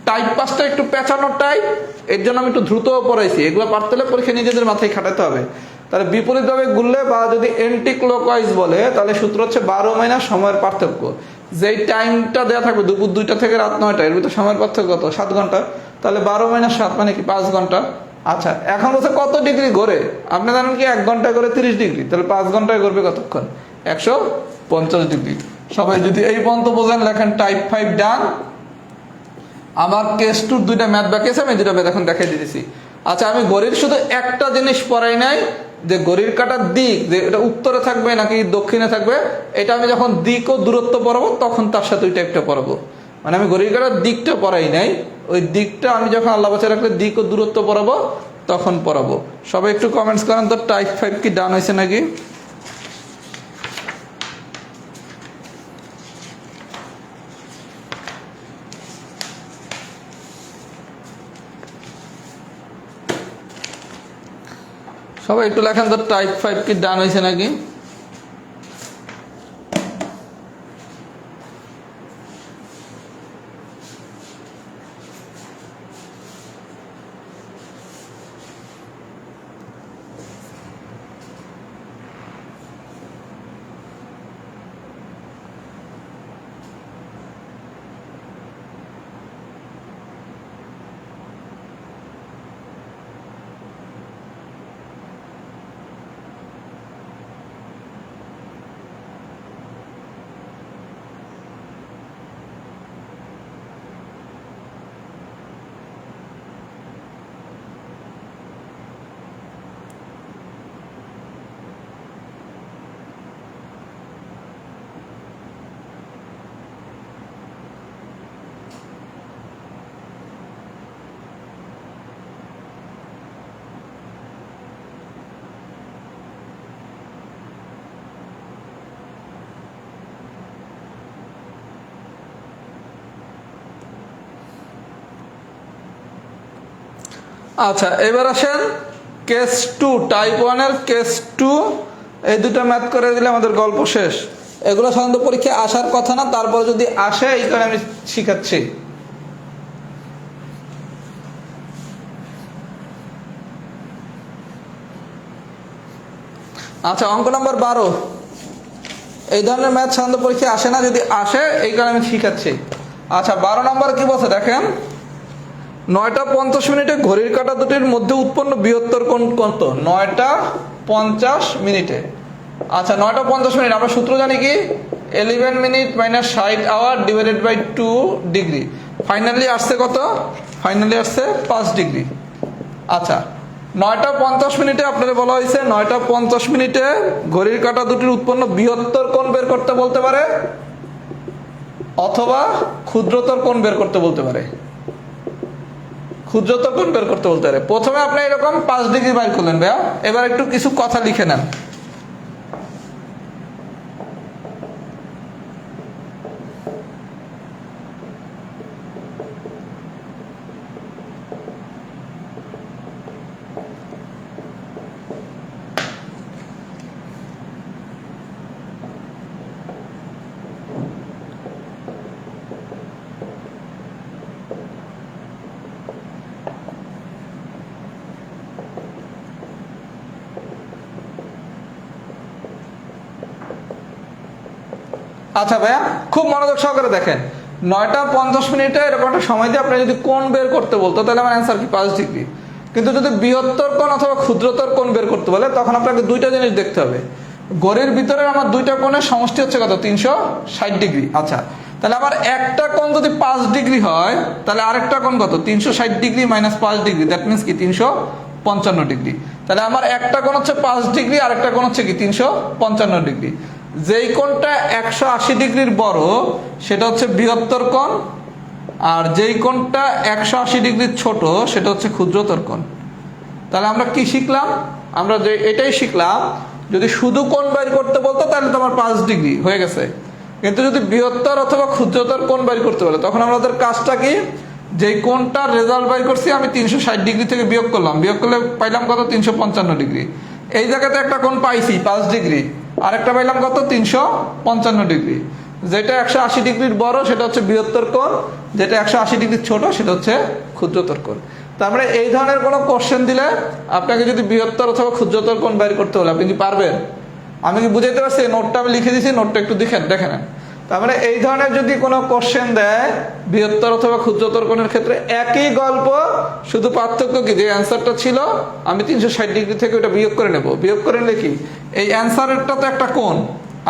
টাইপ 5টা একটু পেঁচানোর টাইপ, এর জন্য আমি একটু দ্রুত পড়াইছি, এগুলো পারতে হলে পরীক্ষা নিজেদের মাথায় খাটাতে হবে। তাহলে বিপরীতভাবে ঘুরলে বা যদি এন্টি ক্লকওয়াইজ বলে তাহলে সূত্র হচ্ছে 12 মাইনাস সময়ের পার্থক্য। যেই টাইমটা দেওয়া থাকবে দুপুর 2টা থেকে রাত 9টা, এর ভিতরে সময়ের পার্থক্য কত? 7 ঘন্টা। তাহলে 12 মাইনাস 7 মানে কি? 5 ঘন্টা। আচ্ছা, এখন বলছে কত ডিগ্রি ঘোরে? আপনি জানেন কি 1 ঘন্টায় করে 30 ডিগ্রি, তাহলে 5 ঘন্টায় ঘুরবে কতক্ষণ? 150 ডিগ্রি। সবাই যদি এই পর্যন্ত বোঝেন লেখেন টাইপ 5 ডান। আমার কেস 2 দুইটা ম্যাথ বাকি আছে, আমি দুইটা ম্যাথ এখন দেখাই দিয়েছি। আচ্ছা, আমি ঘড়ির শুধু একটা জিনিস পড়াই নাই, যে ঘড়ির কাঁটার দিক যে এটা উত্তরে থাকবে নাকি দক্ষিণে থাকবে, এটা আমি যখন দিক ও দূরত্ব পড়াবো তখন তার সাথে ওই টাইপটা পড়াবো। মানে আমি ঘড়ির কাঁটার দিকটা পড়াই নাই, ওই দিকটা আমি যখন আল্লাহ বাঁচিয়ে রাখলে দিক ও দূরত্ব পড়াবো তখন পড়াবো। সবাই একটু কমেন্টস করেন তো টাইপ 5 কি ডান হয়েছে নাকি? সবাই একটু লেখেন তো টাইপ 5 কি ডান হয়েছে নাকি? আচ্ছা, এবার আসেন কেস 2, টাইপ 1 এর কেস 2। এই দুটো ম্যাথ করে দিলে আমাদের গল্প শেষ। এগুলো সাধারণত পরীক্ষায় আসার কথা না, তারপরে যদি আসে এই কারণে আমি শিখাচ্ছি। আচ্ছা, অঙ্ক নম্বর 12। এই ধরনের ম্যাথ সাধারণত পরীক্ষায় আসে না, যদি আসে এই কারণে আমি শিখাচ্ছি। আচ্ছা, 12 নম্বর কি বলছে দেখেন। 9:50 ঘড়ির কাঁটা দুটির মধ্যে উৎপন্ন বৃহত্তর কোণ কত? 9:50 আচ্ছা, 9:50 আমরা সূত্র জানি কি? 11 minute minus 60 hour divided by 2 degree. Finally আসছে কত? ফাইনালি আসছে 5 ডিগ্রি। আচ্ছা, 9:50 আপনাদের বলা হয়েছে 9:50 ঘড়ির কাঁটা দুটির উৎপন্ন বৃহত্তর কোণ বের করতে বলতে পারে অথবা ক্ষুদ্রতর কোণ বের করতে বলতে পারে। ক্ষুদ্রতর কোণ বের করতে বলতে পারে। প্রথমে আপনি এরকম 5 ডিগ্রি বাইর করলেন ভাইয়া, এবার একটু কিছু কথা লিখে নেন। আচ্ছা ভাইয়া, খুব মনোযোগ সহকারে দেখেন। 9:50 এরকম একটা সময় দিয়ে আপনি যদি কোণ বের করতে বলতো তাহলে আমার অ্যান্সার কি? 5 ডিগ্রি। কিন্তু যদি বৃহত্তর কোণ অথবা ক্ষুদ্রতর কোণ বের করতে বলে তখন আপনাকে দুইটা জিনিস দেখতে হবে। ঘড়ির ভিতরে আমার দুইটা কোণের সমষ্টি হচ্ছে কত? 360 ডিগ্রি। আচ্ছা, তাহলে আমার একটা কোণ যদি 5 ডিগ্রি হয় তাহলে আরেকটা কোণ কত? 360 degree minus 5 degree, that means কি? 355 ডিগ্রি। তাহলে আমার একটা কোণ হচ্ছে 5 ডিগ্রি, আরেকটা কোণ হচ্ছে কি? 355 ডিগ্রি। যেই কোণটা 180 ডিগ্রির বড় সেটা হচ্ছে বৃহত্তর কোণ, আর যেই কোণটা 180 ডিগ্রির ছোট সেটা হচ্ছে ক্ষুদ্রতর কোণ। তাহলে আমরা কি শিখলাম? আমরা যে এটাই শিখলাম, যদি শুধু কোণ বের করতে বলতো তাহলে তো আমার 5 ডিগ্রি হয়ে গেছে, কিন্তু যদি বৃহত্তর অথবা ক্ষুদ্রতর কোণ বের করতে বলে তখন আমাদের কাজটা কি? যেই কোণটার রেজাল্ট বের করছি আমি 360 ডিগ্রি থেকে বিয়োগ করলাম, বিয়োগ করলে পাইলাম কত? 355 ডিগ্রি। এই জায়গাতে একটা কোণ পাইছি 5 ডিগ্রি, আরেকটা পাইলাম কত? 355 ডিগ্রি। যেটা 180 ডিগ্রির বড় সেটা হচ্ছে বৃহত্তর কোণ, যেটা 180 ডিগ্রির ছোট সেটা হচ্ছে ক্ষুদ্রতর কোণ। তার মানে এই ধরনের কোনো কোশ্চেন দিলে আপনাকে যদি বৃহত্তর অথবা ক্ষুদ্রতর কোণ বাইর করতে হলে আপনি কি পারবেন? আমি কি বুঝাইতে পারছি? নোটটা আমি লিখে দিয়েছি, নোটটা একটু দেখে নেন। তার মানে এই ধরনের যদি কোনো কোশ্চেন দেয় বৃহত্তর অথবা ক্ষুদ্রতর কোণের ক্ষেত্রে একই গল্প, শুধু পার্থক্য কি যে অ্যান্সারটা ছিল আমি 360 ডিগ্রি থেকে ওটা বিয়োগ করে নেব। বিয়োগ করে নিলে কি এই অ্যান্সারেরটা তো একটা কোণ,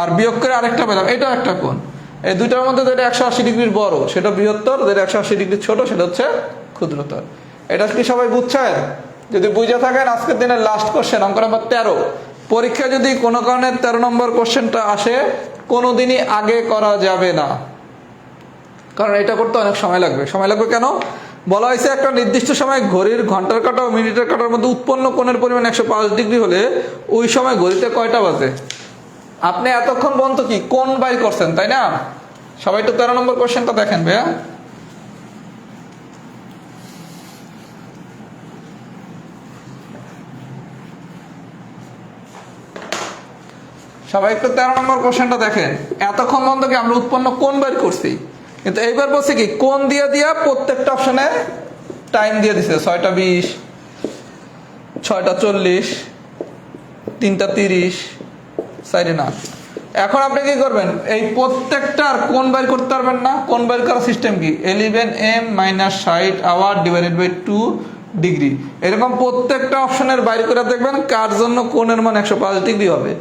আর বিয়োগ করে আরেকটা পেলাম, এটাও একটা কোণ। এই দুইটার মধ্যে যেটা 180 ডিগ্রির বড় সেটা বৃহত্তর, যেটা 180 ডিগ্রির ছোট সেটা হচ্ছে ক্ষুদ্রতর। এটা কি সবাই বুঝছেন? যদি বুঝে থাকেন আজকের দিনের লাস্ট কোশ্চেন, অঙ্ক নাম্বার 13। পরীক্ষা যদি কোনো কারণে 13 নম্বর কোশ্চেনটা আসে, কোনোদিনই আগে করা যাবে না, কারণ এটা করতে অনেক সময় লাগবে। সময় লাগবে কেন? বলা হয়েছে একটা নির্দিষ্ট সময় ঘড়ির ঘন্টার কাঁটা ও মিনিটের কাঁটার মধ্যে উৎপন্ন কোণের পরিমাণ 105 ডিগ্রি হলে ওই সময় ঘড়িতে কয়টা বাজে? আপনি এতক্ষণ পর্যন্ত কি কোণ বাইর করছেন, তাই না? সবাই তো 13 নম্বর কোশ্চেনটা দেখেন ভাইয়া। সবাই একটু 13 নম্বর কোশ্চেনটা দেখেন। এতক্ষণ পর্যন্ত কি আমরা উৎপন্ন কোণ বাইর করছি, কিন্তু এইবার বলছে কি কোণ দিয়ে দিয়া প্রত্যেকটা অপশনে টাইম দিয়ে দিছে। 6টা 20, 6টা 40, 3টা 30, 4 না। এখন আপনি কি করবেন? এই প্রত্যেকটার কোণ বাইর করতে পারবেন না? কোণ বাইর করার সিস্টেম কি 11m - 60 hour divided by 2 degree. এরকম প্রত্যেকটা অপশনের বাইর করে দেখবেন কার জন্য কোণের মান 105 ডিগ্রি হবে।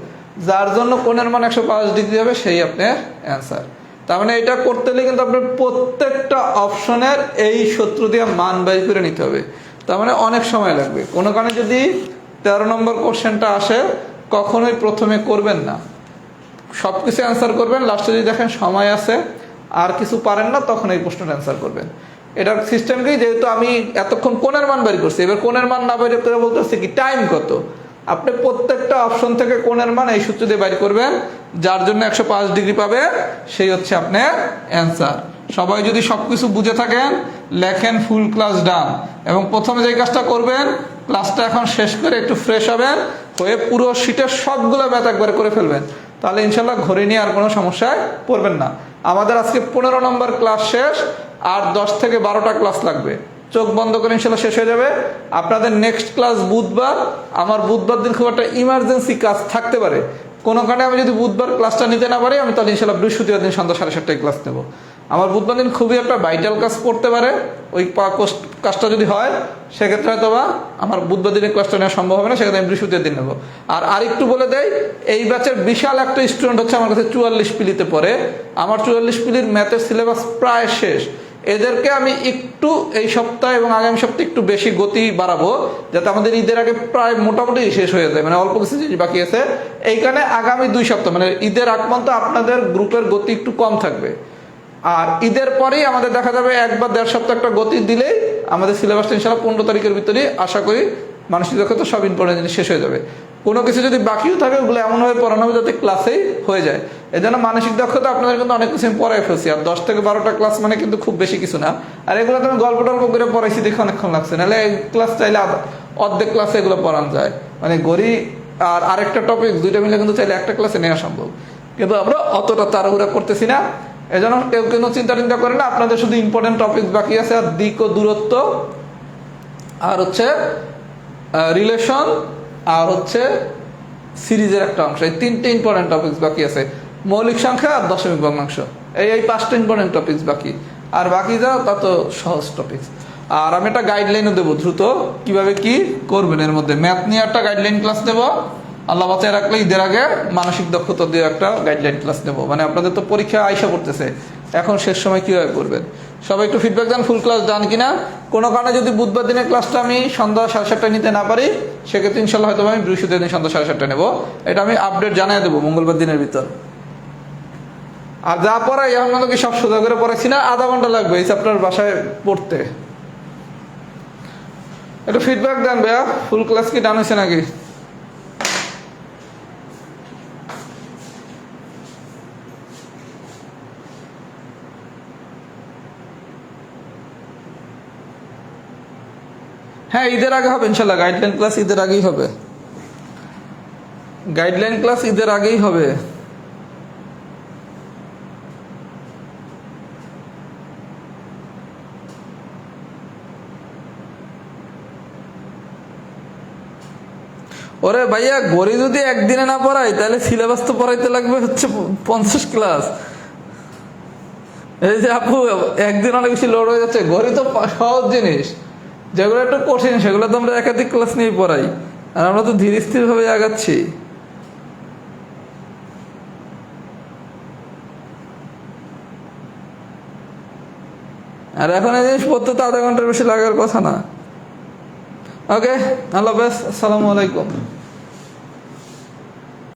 যার জন্য কোণের মান 105 ডিগ্রি হবে সেই আপনার অ্যান্সার। তার মানে এটা করতে হলে কিন্তু আপনার প্রত্যেকটা অপশনের এই সূত্র দিয়ে মান বাইর করে নিতে হবে। তার মানে অনেক সময় লাগবে। কোনো কারণে যদি 13 নম্বর কোশ্চেনটা আসে কখনোই প্রথমে করবেন না, সব কিছু অ্যান্সার করবেন, লাস্টে যদি দেখেন সময় আছে আর কিছু পারেন না তখন এই প্রশ্নটা অ্যান্সার করবেন। এটার সিস্টেম কি, যেহেতু আমি এতক্ষণ কোণের মান বের করছি, এবার কোণের মান না বের করে বলতে হচ্ছে কি টাইম কত। আপনি প্রত্যেকটা অপশন থেকে কোণের মান এই সূত্র দিয়ে বাইর করবেন, যার জন্য 105 ডিগ্রি পাবে সেই হচ্ছে আপনার অ্যান্সার। সবাই যদি সবকিছু বুঝে থাকেন লেখেন ফুল ক্লাস ডান, এবং প্রথমে যে কাজটা করবেন ক্লাসটা এখন শেষ করে একটু ফ্রেশ হবেন, হয়ে পুরো শীটের সবগুলো ম্যাথ একবার করে ফেলবেন, তাহলে ইনশাল্লাহ ঘরে নিয়ে আর কোনো সমস্যায় পড়বেন না। আমাদের আজকে 15 নম্বর ক্লাস শেষ, আর 10 থেকে 12টা ক্লাস লাগবে। চোখ বন্ধ করে ইনশাল্লাহ শেষ হয়ে যাবে। আপনাদের নেক্সট ক্লাস বুধবার। আমার বুধবার দিন খুব একটা ইমার্জেন্সি কাজ থাকতে পারে, কোনো কারণে আমি যদি বুধবার ক্লাসটা নিতে না পারি, আমি তাহলে ইনশাল্লাহ বৃহস্পতিবার দিন সন্ধ্যা 7:30টায় ক্লাস নেব। আমার বুধবার দিন খুবই একটা ভাইটাল কাজ পড়তে পারে, ওই কাজটা যদি হয় সেক্ষেত্রে হয়তো বা আমার বুধবার দিনের ক্লাসটা নেওয়া সম্ভব হবে না, সেক্ষেত্রে আমি বৃহস্পতিবার দিন নেবো। আর আরেকটু বলে দেয়, এই ব্যাচের বিশাল একটা স্টুডেন্ট হচ্ছে আমার কাছে 44 পিলিতে পড়ে। আমার 44 পিলির ম্যাথের সিলেবাস প্রায় শেষ। এদেরকে আমি একটু এই সপ্তাহে এবং আগামী সপ্তাহে একটু বেশি গতি বাড়াবো, যাতে আমাদের ঈদের আগে প্রায় মোটামুটি শেষ হয়ে যায়, মানে অল্প কিছু জিনিস বাকি আছে। এইখানে আগামী 2 সপ্তাহ মানে ঈদের আগ পর্যন্ত আপনাদের গ্রুপের গতি একটু কম থাকবে, আর ঈদের পরেই আমাদের দেখা যাবে 1 বা 1.5 সপ্তাহ একটা গতি দিলেই আমাদের সিলেবাসটা ইনশাল্লাহ 15 তারিখের ভিতরে আশা করি মানসিক দক্ষতা সব ইম্পর্টেন্ট জিনিস শেষ হয়ে যাবে। কোনো কিছু যদি বাকিও থাকে ওগুলো এমনভাবে পড়ানো হবে যাতে ক্লাসেই হয়ে যায়। এই জন্য মানসিক দক্ষতা আপনাদের কিন্তু অনেক কিছু আমি পড়াই ফেলছি, আর 10 থেকে 12টা ক্লাস মানে কিন্তু খুব বেশি কিছু না। আর এগুলো তো আমি গল্প টল্প করে পড়াইছি দেখে অনেকক্ষণ লাগছে, নাহলে ক্লাস চাইলে অর্ধেক ক্লাসে এগুলো পড়ানো যায়। মানে গড়ি আর আরেকটা টপিক দুইটা মিলে কিন্তু চাইলে একটা ক্লাসে নেওয়া সম্ভব, কিন্তু আমরা অতটা তাড়াহুড়া করতেছি না। এই জন্য কেউ কোনো চিন্তা করে না, আপনাদের শুধু ইম্পর্টেন্ট টপিক বাকি আছে, আর দিক ও দূরত্ব, আর হচ্ছে রিলেশন, আর হচ্ছে সিরিজের একটা অংশ, এই 3টে ইম্পর্টেন্ট টপিকস বাকি আছে। মৌলিক সংখ্যা আর দশমিক ভগ্নাংশ, এই 5টা ইম্পর্টেন্ট টপিকস বাকি, আর বাকি যা তা তো সহজ টপিকস। আর আমি একটা গাইডলাইনও দেবো দ্রুত কিভাবে কি করবেন। এর মধ্যে ম্যাথ নিয়ে একটা গাইডলাইন ক্লাস দেবো, আল্লাহ বাঁচায় রাখলে ঈদের আগে মানসিক দক্ষতা দিয়ে একটা গাইডলাইন ক্লাস নেবো। মানে আপনাদের তো পরীক্ষা আইসা পড়তেছে, এখন শেষ সময় কীভাবে করবেন সবাই একটু ফিডব্যাক দেন, ফুল ক্লাস ডান কিনা। কোনো কারণে যদি বুধবার দিনের ক্লাসটা আমি সন্ধ্যা 7:30টায় নিতে না পারি, সেক্ষেত্রে ইনশাল্লাহ হয়তো আমি বৃহস্পতিবার দিন সন্ধ্যা 7:30টায় নেবো। এটা আমি আপডেট জানিয়ে দেবো মঙ্গলবার দিনের ভিতর। আর যা পড়াই এখন মতো কি সব সোজা করে পড়াইছি না, আধা ঘন্টা লাগবে এই চ্যাপ্টার বাসায় পড়তে। একটু ফিডব্যাক দেন ভাইয়া, ফুল ক্লাস কি ডান হয়েছে নাকি? হ্যাঁ, ঈদের আগে হবে ইনশাল্লাহ। গাইডলাইন ক্লাস ঈদের আগেই হবে, গাইডলাইন ক্লাস ঈদের আগেই হবে। ওরে ভাইয়া গড়ি যদি একদিনে না পড়াই তাহলে সিলেবাস তো পড়াইতে লাগবে হচ্ছে 50 ক্লাস। এই যে আপু একদিন অনেক বেশি লোড হয়ে যাচ্ছে, গড়ি তো সহজ জিনিস, যেগুলো একটু কঠিন সেগুলো তো আমরা একাধিক ক্লাস নিয়ে পড়াই, আর আমরা তো ধীরে স্থির ভাবে আগাচ্ছি। আর এখন এই জিনিস পড়তে তো আধা ঘন্টার বেশি লাগার কথা না। ওকে, আল্লাহ হাফেজ, আসসালামু আলাইকুম।